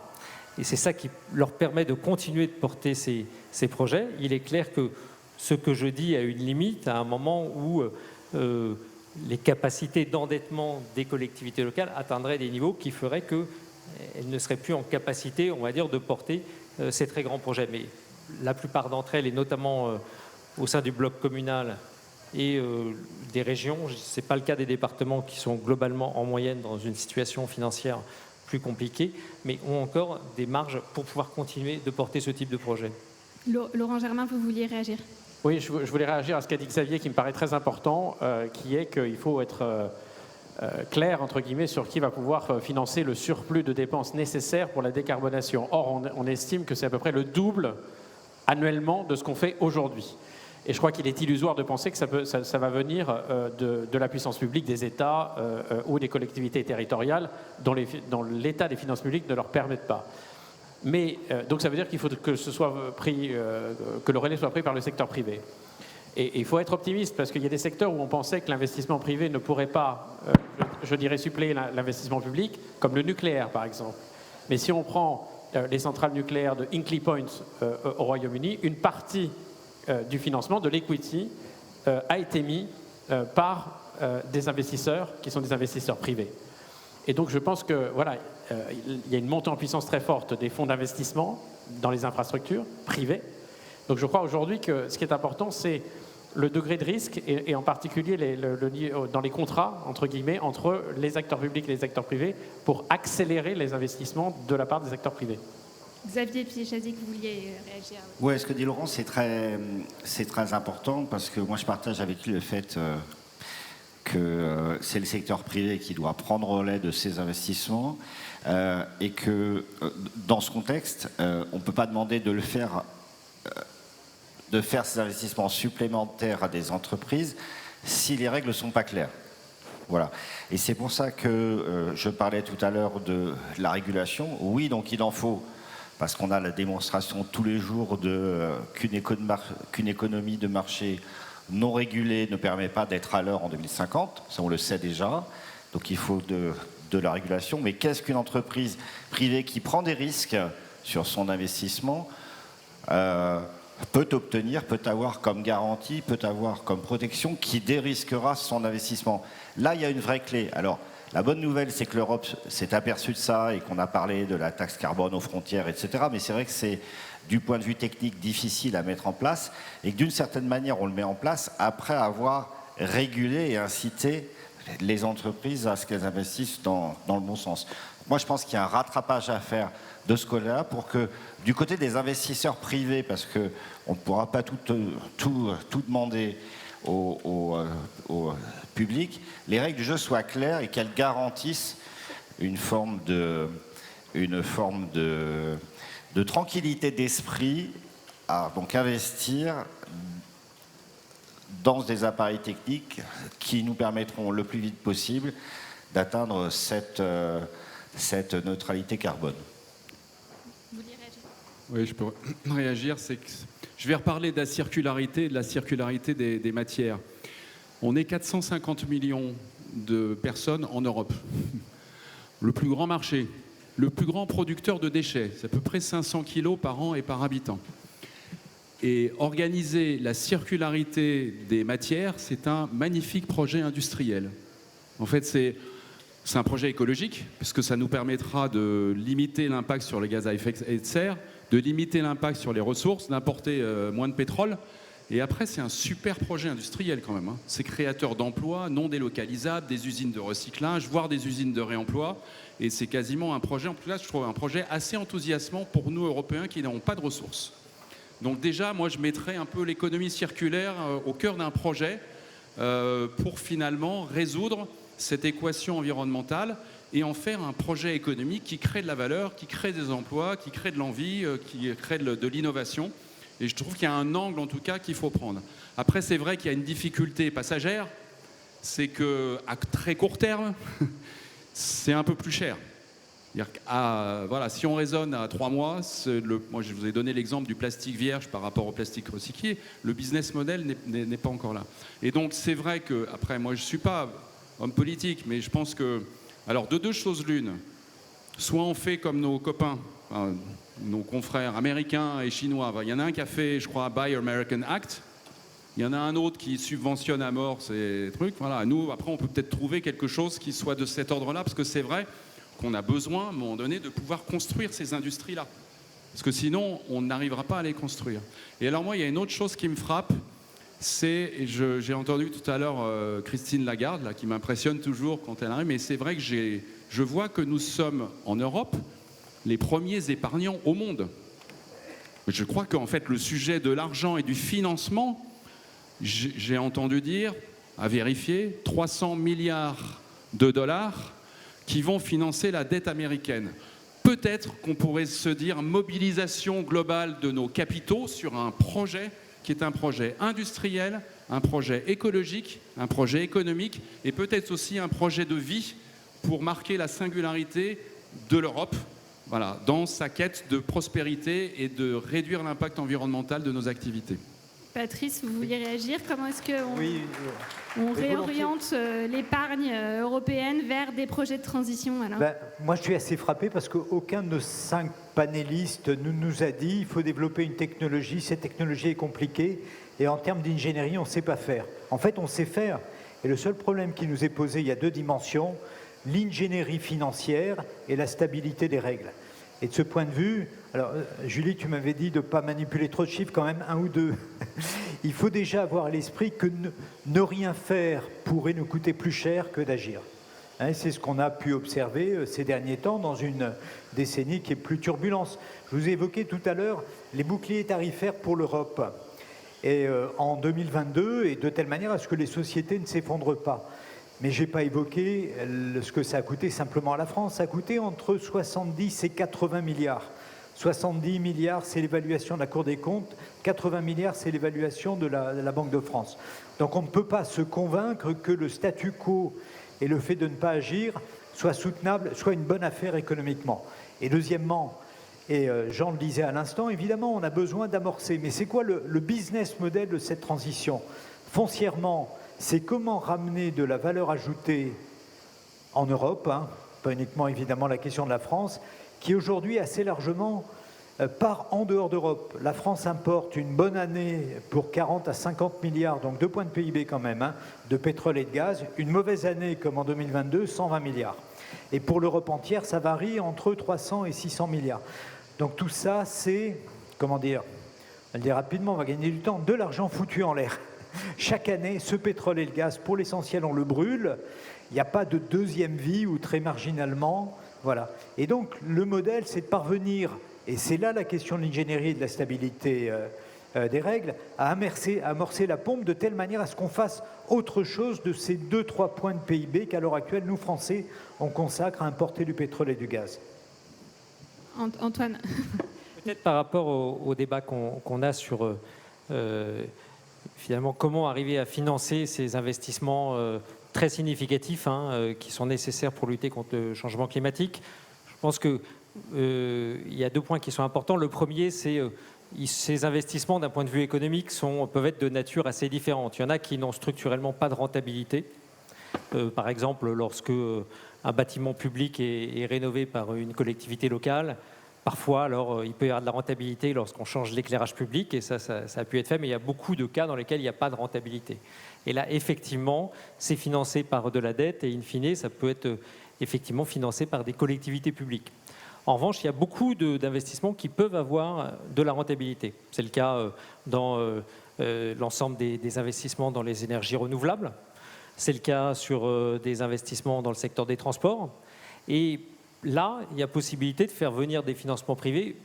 Et c'est ça qui leur permet de continuer de porter ces projets. Il est clair que ce que je dis a une limite à un moment où les capacités d'endettement des collectivités locales atteindraient des niveaux qui feraient qu'elles ne seraient plus en capacité, on va dire, de porter ces très grands projets. Mais la plupart d'entre elles, et notamment au sein du bloc communal et des régions, ce n'est pas le cas des départements qui sont globalement en moyenne dans une situation financière plus compliquée, mais ont encore des marges pour pouvoir continuer de porter ce type de projet. Laurent Germain, vous vouliez réagir? Oui, je voulais réagir à ce qu'a dit Xavier, qui me paraît très important, qui est qu'il faut être clair, entre guillemets, sur qui va pouvoir financer le surplus de dépenses nécessaires pour la décarbonation. Or, on estime que c'est à peu près le double annuellement de ce qu'on fait aujourd'hui. Et je crois qu'il est illusoire de penser que ça va venir de la puissance publique, des États ou des collectivités territoriales dont l'état des finances publiques ne leur permettent pas. Mais, donc ça veut dire qu'il faut que le relais soit pris par le secteur privé. Et il faut être optimiste parce qu'il y a des secteurs où on pensait que l'investissement privé ne pourrait pas, je dirais, suppléer l'investissement public, comme le nucléaire par exemple. Mais si on prend les centrales nucléaires de Hinkley Point au Royaume-Uni, une partie du financement, de l'equity, a été mis par des investisseurs qui sont des investisseurs privés. Et donc je pense que voilà, il y a une montée en puissance très forte des fonds d'investissement dans les infrastructures privées. Donc je crois aujourd'hui que ce qui est important, c'est le degré de risque et en particulier dans les contrats, entre guillemets, entre les acteurs publics et les acteurs privés pour accélérer les investissements de la part des acteurs privés. Xavier Piéchazic, vous vouliez réagir? Oui, ce que dit Laurent, c'est très important parce que moi je partage avec lui le fait que c'est le secteur privé qui doit prendre relais de ces investissements et que dans ce contexte, on ne peut pas demander de faire ces investissements supplémentaires à des entreprises si les règles ne sont pas claires. Voilà. Et c'est pour ça que je parlais tout à l'heure de la régulation. Oui, donc il en faut, parce qu'on a la démonstration tous les jours qu'une économie de marché non régulée ne permet pas d'être à l'heure en 2050. Ça, on le sait déjà. Donc il faut de la régulation. Mais qu'est-ce qu'une entreprise privée qui prend des risques sur son investissement peut obtenir, peut avoir comme garantie, peut avoir comme protection, qui dérisquera son investissement? Là, il y a une vraie clé. Alors, la bonne nouvelle, c'est que l'Europe s'est aperçue de ça et qu'on a parlé de la taxe carbone aux frontières, etc. Mais c'est vrai que c'est, du point de vue technique, difficile à mettre en place et que d'une certaine manière, on le met en place après avoir régulé et incité les entreprises à ce qu'elles investissent dans le bon sens. Moi, je pense qu'il y a un rattrapage à faire de ce côté-là pour que, du côté des investisseurs privés, parce qu'on ne pourra pas tout demander au public, les règles du jeu soient claires et qu'elles garantissent une forme de tranquillité d'esprit à donc investir dans des appareils techniques qui nous permettront le plus vite possible d'atteindre cette neutralité carbone. Vous voulez réagir? Oui, je peux réagir. Je vais reparler de la circularité des matières. On est 450 millions de personnes en Europe. Le plus grand marché, le plus grand producteur de déchets, c'est à peu près 500 kilos par an et par habitant. Et organiser la circularité des matières, c'est un magnifique projet industriel. En fait, c'est un projet écologique, puisque ça nous permettra de limiter l'impact sur les gaz à effet de serre, de limiter l'impact sur les ressources, d'importer moins de pétrole. Et après, c'est un super projet industriel quand même. C'est créateur d'emplois non délocalisables, des usines de recyclage, voire des usines de réemploi. Et c'est quasiment un projet, en tout cas, je trouve un projet assez enthousiasmant pour nous, Européens, qui n'avons pas de ressources. Donc déjà, moi, je mettrais un peu l'économie circulaire au cœur d'un projet pour finalement résoudre cette équation environnementale et en faire un projet économique qui crée de la valeur, qui crée des emplois, qui crée de l'envie, qui crée de l'innovation. Et je trouve qu'il y a un angle, en tout cas, qu'il faut prendre. Après, c'est vrai qu'il y a une difficulté passagère, c'est qu'à très court terme, c'est un peu plus cher. Voilà, si on raisonne à 3 mois, moi je vous ai donné l'exemple du plastique vierge par rapport au plastique recyclé, le business model n'est pas encore là. Et donc c'est vrai que, après moi je ne suis pas homme politique, mais je pense que, alors de deux choses l'une, soit on fait comme nos copains, nos confrères américains et chinois, il y en a un qui a fait, je crois, Buy American Act, il y en a un autre qui subventionne à mort ces trucs, voilà, nous après on peut peut-être trouver quelque chose qui soit de cet ordre-là, parce que c'est vrai qu'on a besoin, à un moment donné, de pouvoir construire ces industries-là. Parce que sinon, on n'arrivera pas à les construire. Et alors moi, il y a une autre chose qui me frappe, c'est, j'ai entendu tout à l'heure Christine Lagarde, là, qui m'impressionne toujours quand elle arrive, mais c'est vrai que je vois que nous sommes, en Europe, les premiers épargnants au monde. Je crois qu'en fait, le sujet de l'argent et du financement, j'ai entendu dire, à vérifier, 300 milliards de dollars qui vont financer la dette américaine. Peut-être qu'on pourrait se dire mobilisation globale de nos capitaux sur un projet qui est un projet industriel, un projet écologique, un projet économique et peut-être aussi un projet de vie pour marquer la singularité de l'Europe, voilà, dans sa quête de prospérité et de réduire l'impact environnemental de nos activités. Patrice, vous vouliez réagir? Comment est-ce qu'on Oui, réoriente l'épargne européenne vers des projets de transition alors? Moi, je suis assez frappé parce qu'aucun de nos 5 panélistes ne nous a dit qu'il faut développer une technologie, cette technologie est compliquée et en termes d'ingénierie, on ne sait pas faire. En fait, on sait faire et le seul problème qui nous est posé, il y a 2 dimensions, l'ingénierie financière et la stabilité des règles. Et de ce point de vue, alors Julie, tu m'avais dit de ne pas manipuler trop de chiffres, quand même 1 ou 2. Il faut déjà avoir à l'esprit que ne rien faire pourrait nous coûter plus cher que d'agir. Hein, c'est ce qu'on a pu observer ces derniers temps dans une décennie qui est plus turbulente. Je vous ai évoqué tout à l'heure les boucliers tarifaires pour l'Europe. Et en 2022, et de telle manière à ce que les sociétés ne s'effondrent pas. Mais je n'ai pas évoqué ce que ça a coûté simplement à la France. Ça a coûté entre 70 et 80 milliards. 70 milliards, c'est l'évaluation de la Cour des comptes. 80 milliards, c'est l'évaluation de la Banque de France. Donc on ne peut pas se convaincre que le statu quo et le fait de ne pas agir soit soutenable, soit une bonne affaire économiquement. Et deuxièmement, et Jean le disait à l'instant, évidemment, on a besoin d'amorcer. Mais c'est quoi le business model de cette transition? Foncièrement, c'est comment ramener de la valeur ajoutée en Europe, hein, pas uniquement évidemment la question de la France, qui aujourd'hui assez largement part en dehors d'Europe. La France importe une bonne année pour 40 à 50 milliards, donc 2 points de PIB quand même, hein, de pétrole et de gaz. Une mauvaise année comme en 2022, 120 milliards. Et pour l'Europe entière, ça varie entre 300 et 600 milliards. Donc tout ça, c'est, comment dire, je vais le dire rapidement, on va gagner du temps, de l'argent foutu en l'air. Chaque année, ce pétrole et le gaz, pour l'essentiel, on le brûle. Il n'y a pas de deuxième vie ou très marginalement. Voilà. Et donc, le modèle, c'est de parvenir, et c'est là la question de l'ingénierie et de la stabilité des règles, à amorcer la pompe de telle manière à ce qu'on fasse autre chose de ces 2-3 points de PIB qu'à l'heure actuelle, nous, Français, on consacre à importer du pétrole et du gaz. Antoine. Peut-être par rapport au débat qu'on a sur... finalement, comment arriver à financer ces investissements très significatifs qui sont nécessaires pour lutter contre le changement climatique. Je pense qu'il y a 2 points qui sont importants. Le premier, c'est ces investissements, d'un point de vue économique, peuvent être de nature assez différente. Il y en a qui n'ont structurellement pas de rentabilité. Par exemple, lorsque un bâtiment public est rénové par une collectivité locale, parfois, alors, il peut y avoir de la rentabilité lorsqu'on change l'éclairage public, et ça a pu être fait, mais il y a beaucoup de cas dans lesquels il n'y a pas de rentabilité. Et là, effectivement, c'est financé par de la dette, et in fine, ça peut être effectivement financé par des collectivités publiques. En revanche, il y a beaucoup d'investissements qui peuvent avoir de la rentabilité. C'est le cas dans l'ensemble des investissements dans les énergies renouvelables. C'est le cas sur des investissements dans le secteur des transports. Et là, il y a possibilité de faire venir des financements privés,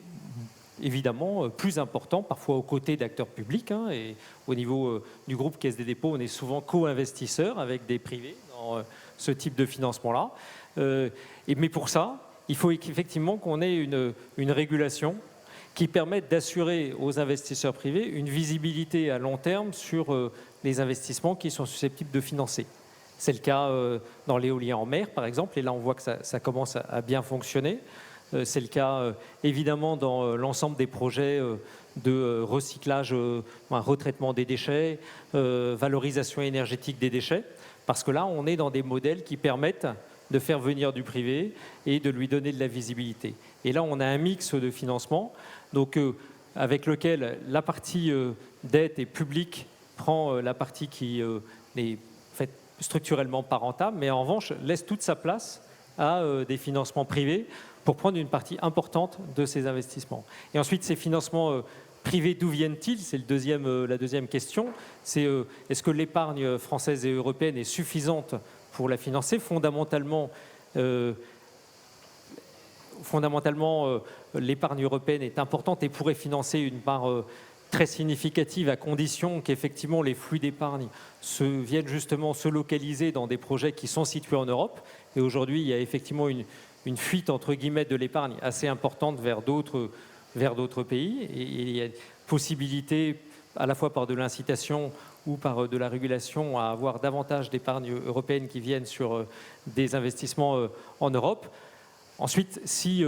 évidemment, plus importants, parfois aux côtés d'acteurs publics. Et au niveau du groupe Caisse des dépôts, on est souvent co-investisseurs avec des privés dans ce type de financement-là. Mais pour ça, il faut effectivement qu'on ait une régulation qui permette d'assurer aux investisseurs privés une visibilité à long terme sur les investissements qui sont susceptibles de financer. C'est le cas dans l'éolien en mer, par exemple, et là on voit que ça commence à bien fonctionner. C'est le cas évidemment dans l'ensemble des projets de recyclage, retraitement des déchets, valorisation énergétique des déchets, parce que là on est dans des modèles qui permettent de faire venir du privé et de lui donner de la visibilité. Et là on a un mix de financement, donc, avec lequel la partie dette et publique prend la partie qui n'est structurellement pas rentable, mais en revanche laisse toute sa place à des financements privés pour prendre une partie importante de ces investissements. Et ensuite, ces financements privés, d'où viennent-ils? C'est la deuxième question. C'est est-ce que l'épargne française et européenne est suffisante pour la financer? Fondamentalement, l'épargne européenne est importante et pourrait financer une part très significative à condition qu'effectivement les flux d'épargne viennent justement se localiser dans des projets qui sont situés en Europe. Et aujourd'hui, il y a effectivement une fuite entre guillemets de l'épargne assez importante vers d'autres pays. Et il y a possibilité, à la fois par de l'incitation ou par de la régulation, à avoir davantage d'épargne européenne qui viennent sur des investissements en Europe. Ensuite, si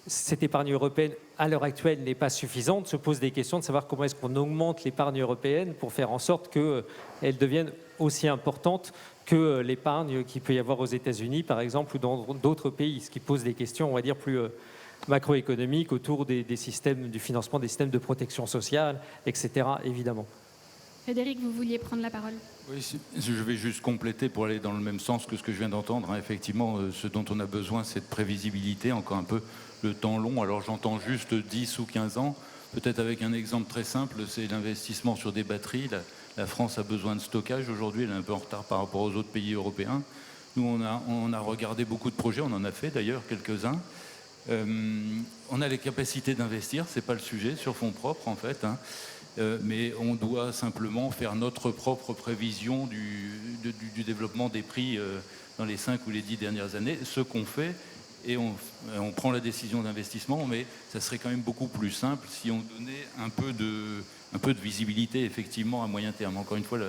cette épargne européenne, à l'heure actuelle, n'est pas suffisante, se pose des questions de savoir comment est-ce qu'on augmente l'épargne européenne pour faire en sorte qu'elle devienne aussi importante que l'épargne qu'il peut y avoir aux États-Unis, par exemple, ou dans d'autres pays, ce qui pose des questions, on va dire, plus macroéconomiques autour des systèmes, du financement des systèmes de protection sociale, etc., évidemment. Frédéric, vous vouliez prendre la parole? Oui, je vais juste compléter pour aller dans le même sens que ce que je viens d'entendre. Effectivement, ce dont on a besoin, c'est de prévisibilité, encore un peu le temps long. Alors j'entends juste 10 ou 15 ans, peut-être avec un exemple très simple, c'est l'investissement sur des batteries. La France a besoin de stockage. Aujourd'hui, elle est un peu en retard par rapport aux autres pays européens. Nous, on a regardé beaucoup de projets, on en a fait d'ailleurs quelques-uns. On a les capacités d'investir, c'est pas le sujet, sur fonds propres en fait, mais on doit simplement faire notre propre prévision du développement des prix dans les 5 ou les 10 dernières années, ce qu'on fait, et on prend la décision d'investissement, mais ça serait quand même beaucoup plus simple si on donnait un peu de visibilité effectivement à moyen terme. Encore une fois,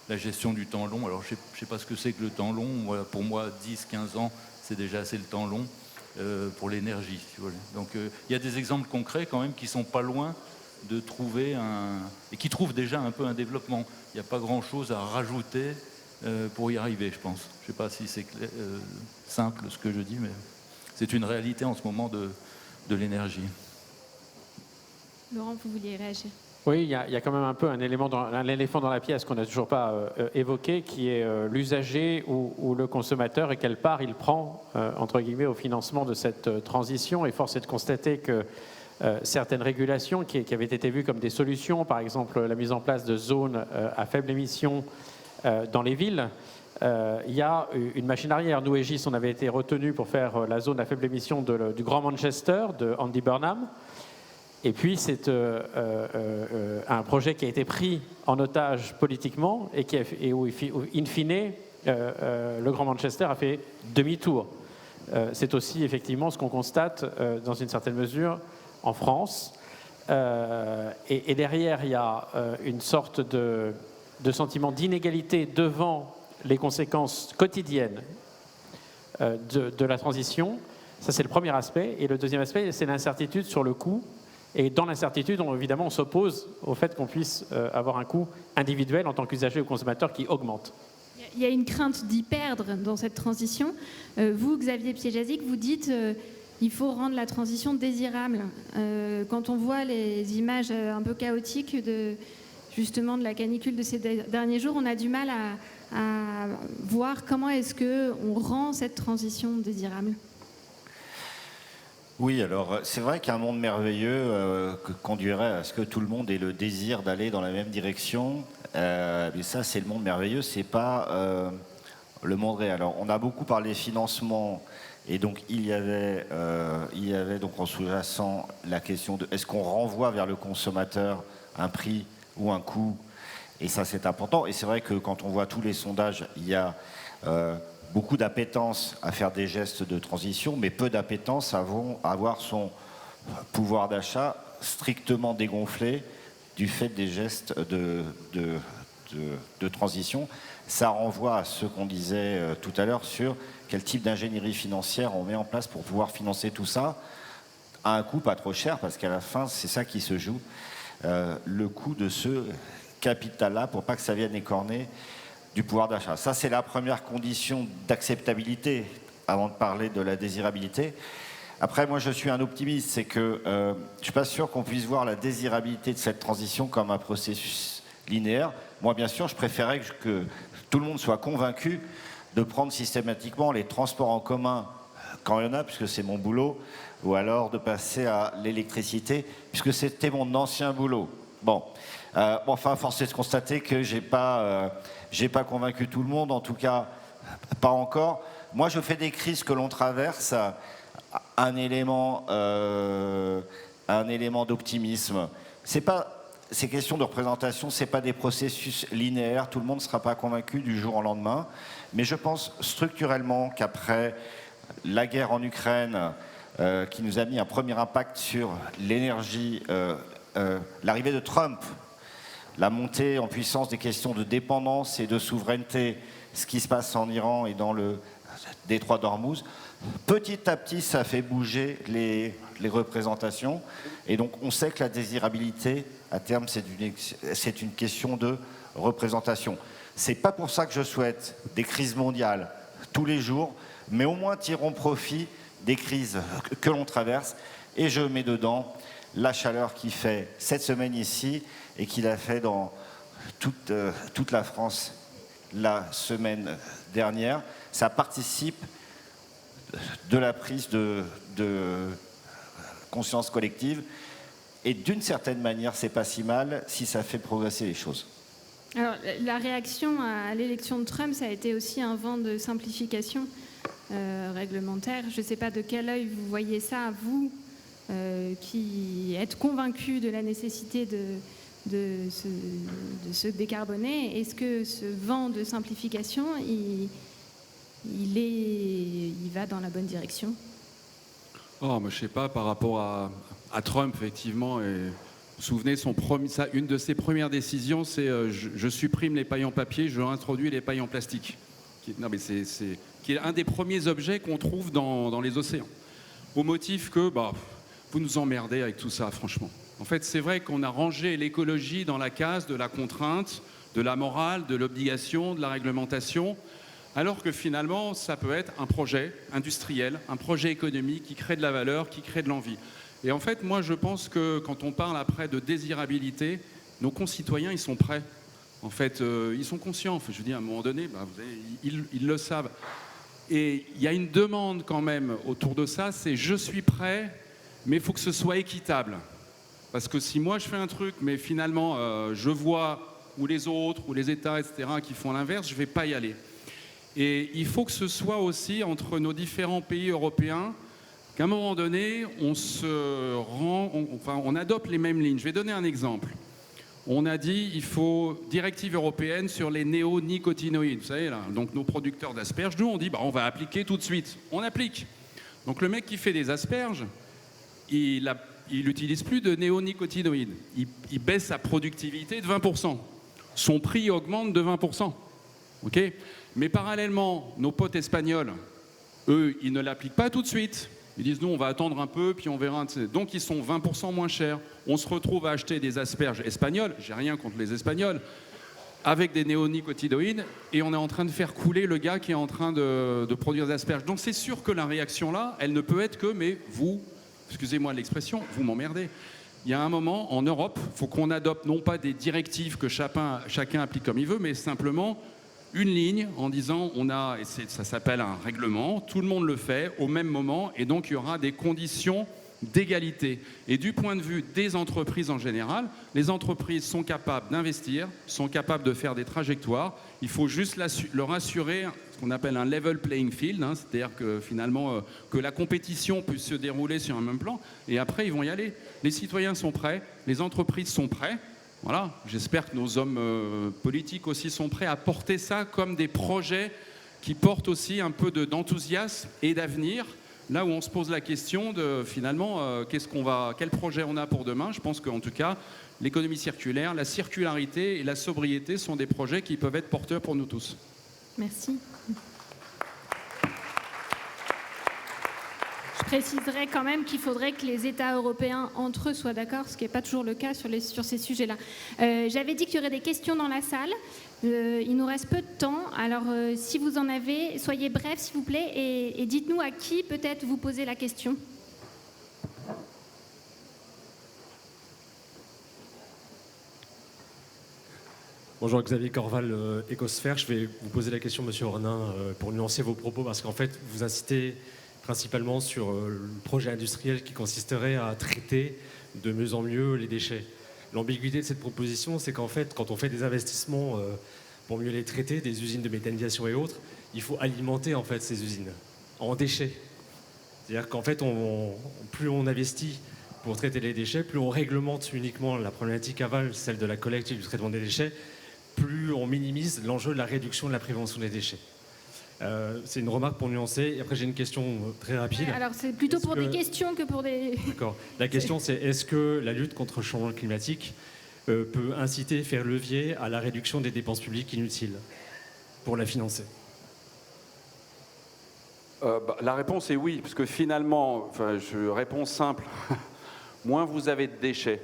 la gestion du temps long, alors je ne sais pas ce que c'est que le temps long, pour moi 10-15 ans c'est déjà assez le temps long pour l'énergie, si vous voulez. Donc il y a des exemples concrets quand même qui sont pas loin de trouver et qui trouvent déjà un peu un développement. Il n'y a pas grand chose à rajouter pour y arriver, je pense. Je ne sais pas si c'est simple ce que je dis, mais c'est une réalité en ce moment de l'énergie. Laurent, vous vouliez réagir? Oui, il y a quand même un peu un éléphant dans la pièce qu'on n'a toujours pas évoqué, qui est l'usager ou le consommateur et quelle part il prend, entre guillemets, au financement de cette transition. Et force est de constater que certaines régulations qui avaient été vues comme des solutions, par exemple la mise en place de zones à faible émission dans les villes, il y a une machine arrière. Nous, Aegis, on avait été retenus pour faire la zone à faible émission du Grand Manchester, de Andy Burnham. Et puis, c'est un projet qui a été pris en otage politiquement et où, in fine, le Grand Manchester a fait demi-tour. C'est aussi, effectivement, ce qu'on constate, dans une certaine mesure, en France. Et derrière, il y a une sorte de sentiment d'inégalité devant les conséquences quotidiennes de la transition. Ça, c'est le premier aspect. Et le deuxième aspect, c'est l'incertitude sur le coût. Et dans l'incertitude, évidemment, on s'oppose au fait qu'on puisse avoir un coût individuel en tant qu'usager ou consommateur qui augmente. Il y a une crainte d'y perdre dans cette transition. Vous, Xavier Piéjazic, vous dites il faut rendre la transition désirable. Quand on voit les images un peu chaotiques justement de la canicule de ces derniers jours, on a du mal à voir comment est-ce qu'on rend cette transition désirable. Oui, alors c'est vrai qu'un monde merveilleux conduirait à ce que tout le monde ait le désir d'aller dans la même direction. Mais ça, c'est le monde merveilleux, c'est pas le monde réel. Alors, on a beaucoup parlé financement, et donc il y avait donc en sous-jacent la question de est-ce qu'on renvoie vers le consommateur un prix ou un coût, et ça c'est important. Et c'est vrai que quand on voit tous les sondages, il y a beaucoup d'appétence à faire des gestes de transition, mais peu d'appétence à avoir son pouvoir d'achat strictement dégonflé du fait des gestes de transition. Ça renvoie à ce qu'on disait tout à l'heure sur quel type d'ingénierie financière on met en place pour pouvoir financer tout ça à un coût pas trop cher, parce qu'à la fin, c'est ça qui se joue, le coût de ce capital-là, pour pas que ça vienne écorner du pouvoir d'achat. Ça, c'est la première condition d'acceptabilité avant de parler de la désirabilité. Après, moi, je suis un optimiste, c'est que je ne suis pas sûr qu'on puisse voir la désirabilité de cette transition comme un processus linéaire. Moi, bien sûr, je préférais que tout le monde soit convaincu de prendre systématiquement les transports en commun quand il y en a, puisque c'est mon boulot, ou alors de passer à l'électricité, puisque c'était mon ancien boulot. Bon, enfin, force est de constater que j'ai pas convaincu tout le monde, en tout cas, pas encore. Moi, je fais des crises que l'on traverse un élément d'optimisme. C'est pas ces questions de représentation, ce n'est pas des processus linéaires, tout le monde ne sera pas convaincu du jour au lendemain, mais je pense structurellement qu'après la guerre en Ukraine, qui nous a mis un premier impact sur l'énergie, l'arrivée de Trump, la montée en puissance des questions de dépendance et de souveraineté, ce qui se passe en Iran et dans le détroit d'Ormuz, petit à petit, ça fait bouger les représentations. Et donc, on sait que la désirabilité, à terme, c'est une question de représentation. C'est pas pour ça que je souhaite des crises mondiales tous les jours, mais au moins tirons profit des crises que l'on traverse. Et je mets dedans la chaleur qui fait cette semaine ici et qui l'a fait dans toute la France la semaine dernière. Ça participe de la prise de conscience collective. Et d'une certaine manière, c'est pas si mal si ça fait progresser les choses. Alors, la réaction à l'élection de Trump, ça a été aussi un vent de simplification réglementaire. Je ne sais pas de quel œil vous voyez ça, vous, qui êtes convaincus de la nécessité de se décarboner. Est-ce que ce vent de simplification, il va dans la bonne direction? Oh, moi, je sais pas, par rapport à Trump, effectivement, et vous vous souvenez, une de ses premières décisions, c'est je supprime les pailles en papier, je réintroduis les pailles en plastique. Qui est un des premiers objets qu'on trouve dans les océans. Au motif que vous nous emmerdez avec tout ça, franchement. En fait, c'est vrai qu'on a rangé l'écologie dans la case de la contrainte, de la morale, de l'obligation, de la réglementation, alors que finalement, ça peut être un projet industriel, un projet économique qui crée de la valeur, qui crée de l'envie. Et en fait, moi, je pense que quand on parle après de désirabilité, nos concitoyens, ils sont prêts. En fait, ils sont conscients. Enfin, je veux dire, à un moment donné, ils le savent. Et il y a une demande quand même autour de ça, c'est je suis prêt, mais il faut que ce soit équitable. Parce que si moi je fais un truc, mais finalement je vois ou les autres, ou les États, etc., qui font l'inverse, je ne vais pas y aller. Et il faut que ce soit aussi entre nos différents pays européens, qu'à un moment donné, on adopte les mêmes lignes. Je vais donner un exemple. On a dit il faut directive européenne sur les néonicotinoïdes. Vous savez, là, donc nos producteurs d'asperges, nous, on dit on va appliquer tout de suite. On applique. Donc le mec qui fait des asperges, il n'utilise plus de néonicotinoïdes. Il baisse sa productivité de 20%. Son prix augmente de 20%. Okay ? Mais parallèlement, nos potes espagnols, eux, ils ne l'appliquent pas tout de suite. Ils disent, nous, on va attendre un peu, puis on verra. Donc, ils sont 20% moins chers. On se retrouve à acheter des asperges espagnoles, j'ai rien contre les Espagnols, avec des néonicotinoïdes, et on est en train de faire couler le gars qui est en train de produire des asperges. Donc, c'est sûr que la réaction là, elle ne peut être que, mais vous, excusez-moi l'expression, vous m'emmerdez. Il y a un moment, en Europe, il faut qu'on adopte non pas des directives que chacun applique comme il veut, mais simplement une ligne en disant ça s'appelle un règlement, tout le monde le fait au même moment et donc il y aura des conditions d'égalité. Et du point de vue des entreprises en général, les entreprises sont capables d'investir, sont capables de faire des trajectoires. Il faut juste leur assurer ce qu'on appelle un level playing field, c'est-à-dire que finalement que la compétition puisse se dérouler sur un même plan et après ils vont y aller. Les citoyens sont prêts, les entreprises sont prêts. Voilà, j'espère que nos hommes politiques aussi sont prêts à porter ça comme des projets qui portent aussi un peu d'enthousiasme et d'avenir. Là où on se pose la question de finalement quel projet on a pour demain. Je pense qu'en tout cas, l'économie circulaire, la circularité et la sobriété sont des projets qui peuvent être porteurs pour nous tous. Merci. Je préciserai quand même qu'il faudrait que les États européens entre eux soient d'accord, ce qui n'est pas toujours le cas sur ces sujets-là. J'avais dit qu'il y aurait des questions dans la salle. Il nous reste peu de temps. Alors, si vous en avez, soyez brefs, s'il vous plaît, et dites-nous à qui peut-être vous posez la question. Bonjour, Xavier Corval, Ecosphère. Je vais vous poser la question, Monsieur Ornin, pour nuancer vos propos, parce qu'en fait, vous incitez principalement sur le projet industriel qui consisterait à traiter de mieux en mieux les déchets. L'ambiguïté de cette proposition, c'est qu'en fait, quand on fait des investissements pour mieux les traiter, des usines de méthanisation et autres, il faut alimenter en fait ces usines en déchets. C'est-à-dire qu'en fait, plus on investit pour traiter les déchets, plus on réglemente uniquement la problématique aval, celle de la collecte et du traitement des déchets, plus on minimise l'enjeu de la réduction et de la prévention des déchets. C'est une remarque pour nuancer. Et après, j'ai une question très rapide. Ouais, alors, c'est plutôt pour des questions que pour des... D'accord. La question, c'est est-ce que la lutte contre le changement climatique peut inciter, faire levier à la réduction des dépenses publiques inutiles pour la financer? La réponse est oui, parce que finalement, réponse simple, moins vous avez de déchets.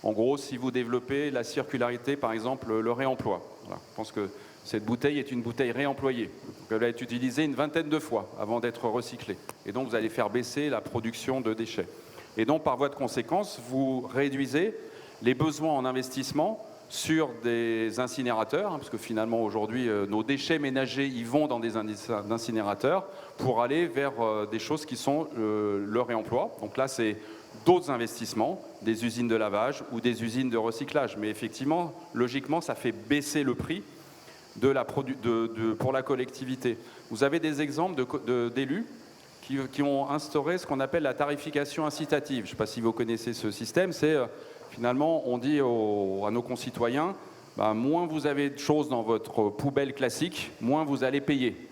En gros, si vous développez la circularité, par exemple, le réemploi. Voilà. Je pense que cette bouteille est une bouteille réemployée. Donc, elle va être utilisée une vingtaine de fois avant d'être recyclée. Et donc, vous allez faire baisser la production de déchets. Et donc, par voie de conséquence, vous réduisez les besoins en investissement sur des incinérateurs, parce que finalement aujourd'hui nos déchets ménagers ils vont dans des incinérateurs pour aller vers des choses qui sont le réemploi. Donc là c'est d'autres investissements, des usines de lavage ou des usines de recyclage. Mais effectivement, logiquement, ça fait baisser le prix pour la collectivité. Vous avez des exemples d'élus qui ont instauré ce qu'on appelle la tarification incitative. Je ne sais pas si vous connaissez ce système, c'est... Finalement, on dit à nos concitoyens, moins vous avez de choses dans votre poubelle classique, moins vous allez payer.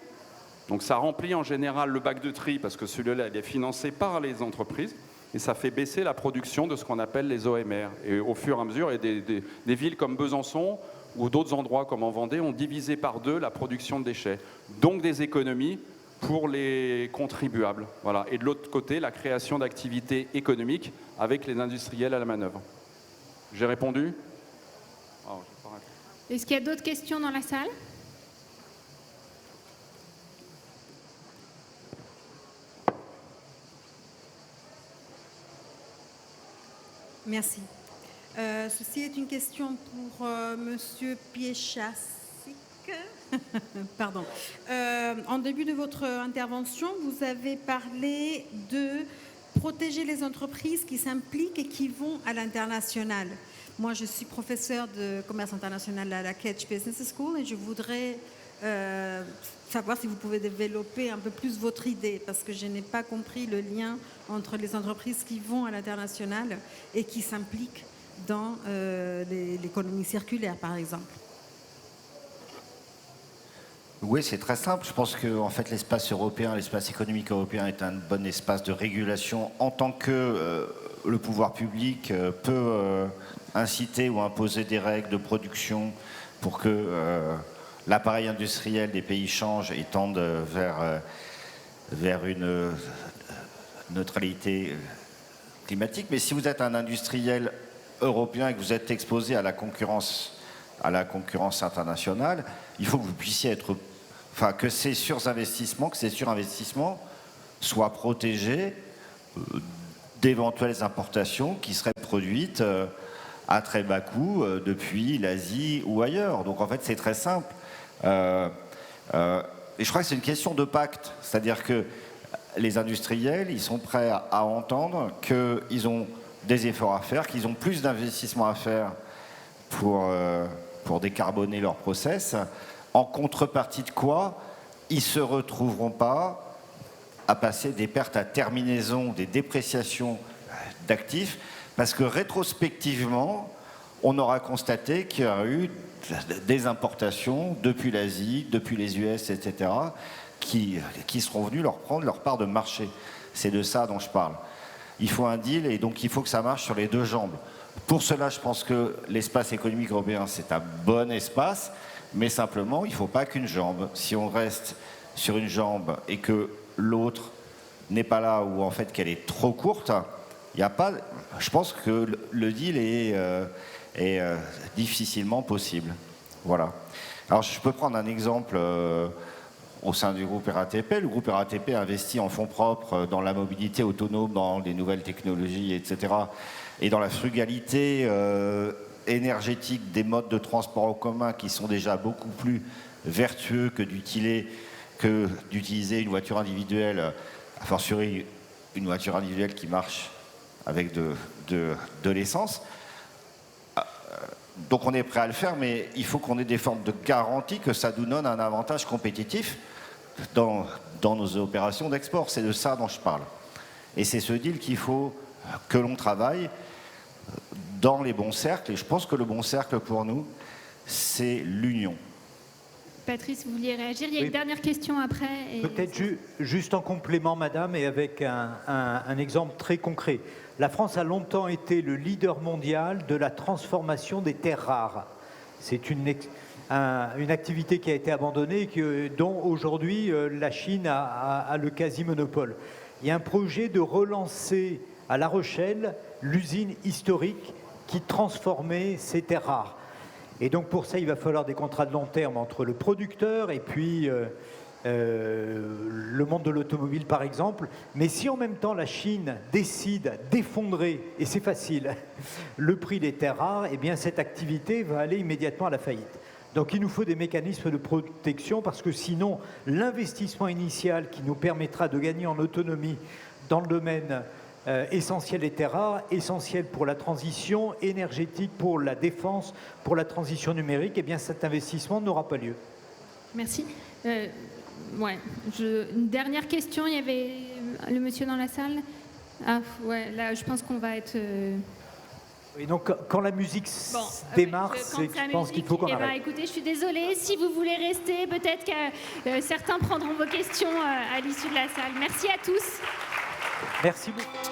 Donc ça remplit en général le bac de tri, parce que celui-là il est financé par les entreprises, et ça fait baisser la production de ce qu'on appelle les OMR. Et au fur et à mesure, des villes comme Besançon ou d'autres endroits comme en Vendée ont divisé par 2 la production de déchets. Donc des économies pour les contribuables. Voilà. Et de l'autre côté, la création d'activités économiques avec les industriels à la manœuvre. J'ai répondu ? Est-ce qu'il y a d'autres questions dans la salle ? Merci. Ceci est une question pour Monsieur Piechasik. Pardon. En début de votre intervention, vous avez parlé de protéger les entreprises qui s'impliquent et qui vont à l'international. Moi, je suis professeure de commerce international à la Kedge Business School et je voudrais savoir si vous pouvez développer un peu plus votre idée, parce que je n'ai pas compris le lien entre les entreprises qui vont à l'international et qui s'impliquent dans l'économie circulaire, par exemple. Oui, c'est très simple. Je pense que en fait, l'espace européen, l'espace économique européen est un bon espace de régulation en tant que le pouvoir public peut inciter ou imposer des règles de production pour que l'appareil industriel des pays change et tende vers une neutralité climatique. Mais si vous êtes un industriel européen et que vous êtes exposé à la concurrence internationale, il faut que vous puissiez que ces surinvestissements soient protégés d'éventuelles importations qui seraient produites à très bas coût depuis l'Asie ou ailleurs. Donc en fait, c'est très simple. Et je crois que c'est une question de pacte. C'est-à-dire que les industriels, ils sont prêts à entendre qu'ils ont des efforts à faire, qu'ils ont plus d'investissements à faire pour décarboner leur process, en contrepartie de quoi ils ne se retrouveront pas à passer des pertes à terminaison, des dépréciations d'actifs, parce que rétrospectivement, on aura constaté qu'il y a eu des importations depuis l'Asie, depuis les US, etc., qui seront venus leur prendre leur part de marché. C'est de ça dont je parle. Il faut un deal et donc il faut que ça marche sur les 2 jambes. Pour cela, je pense que l'espace économique européen, c'est un bon espace, mais simplement, il ne faut pas qu'une jambe. Si on reste sur une jambe et que l'autre n'est pas là ou en fait qu'elle est trop courte, il n'y a pas. Je pense que le deal est difficilement possible. Voilà. Alors, je peux prendre un exemple au sein du groupe RATP. Le groupe RATP investit en fonds propres dans la mobilité autonome, dans les nouvelles technologies, etc. Et dans la frugalité énergétique des modes de transport en commun qui sont déjà beaucoup plus vertueux que d'utiliser une voiture individuelle, a fortiori une voiture individuelle qui marche avec de l'essence. Donc on est prêt à le faire, mais il faut qu'on ait des formes de garantie que ça nous donne un avantage compétitif dans nos opérations d'export. C'est de ça dont je parle. Et c'est ce deal qu'il faut que l'on travaille dans les bons cercles. Et je pense que le bon cercle pour nous, c'est l'union. Patrice, vous vouliez réagir? Il y a une dernière question après. Peut-être juste en complément, madame, et avec un exemple très concret. La France a longtemps été le leader mondial de la transformation des terres rares. C'est une activité qui a été abandonnée et dont aujourd'hui la Chine a le quasi-monopole. Il y a un projet de relancer à La Rochelle l'usine historique qui transformait ces terres rares. Et donc pour ça, il va falloir des contrats de long terme entre le producteur et puis le monde de l'automobile, par exemple. Mais si en même temps la Chine décide d'effondrer, et c'est facile, le prix des terres rares, eh bien cette activité va aller immédiatement à la faillite. Donc il nous faut des mécanismes de protection parce que sinon, l'investissement initial qui nous permettra de gagner en autonomie dans le domaine essentiel des terres rares, essentiel pour la transition énergétique, pour la défense, pour la transition numérique, eh bien cet investissement n'aura pas lieu. Merci. Une dernière question, il y avait le monsieur dans la salle. Ah ouais, là je pense qu'on va être... Et donc quand la musique démarre, je pense qu'il faut qu'on arrête. Écoutez, je suis désolée, si vous voulez rester, peut-être que certains prendront vos questions à l'issue de la salle. Merci à tous. Merci beaucoup.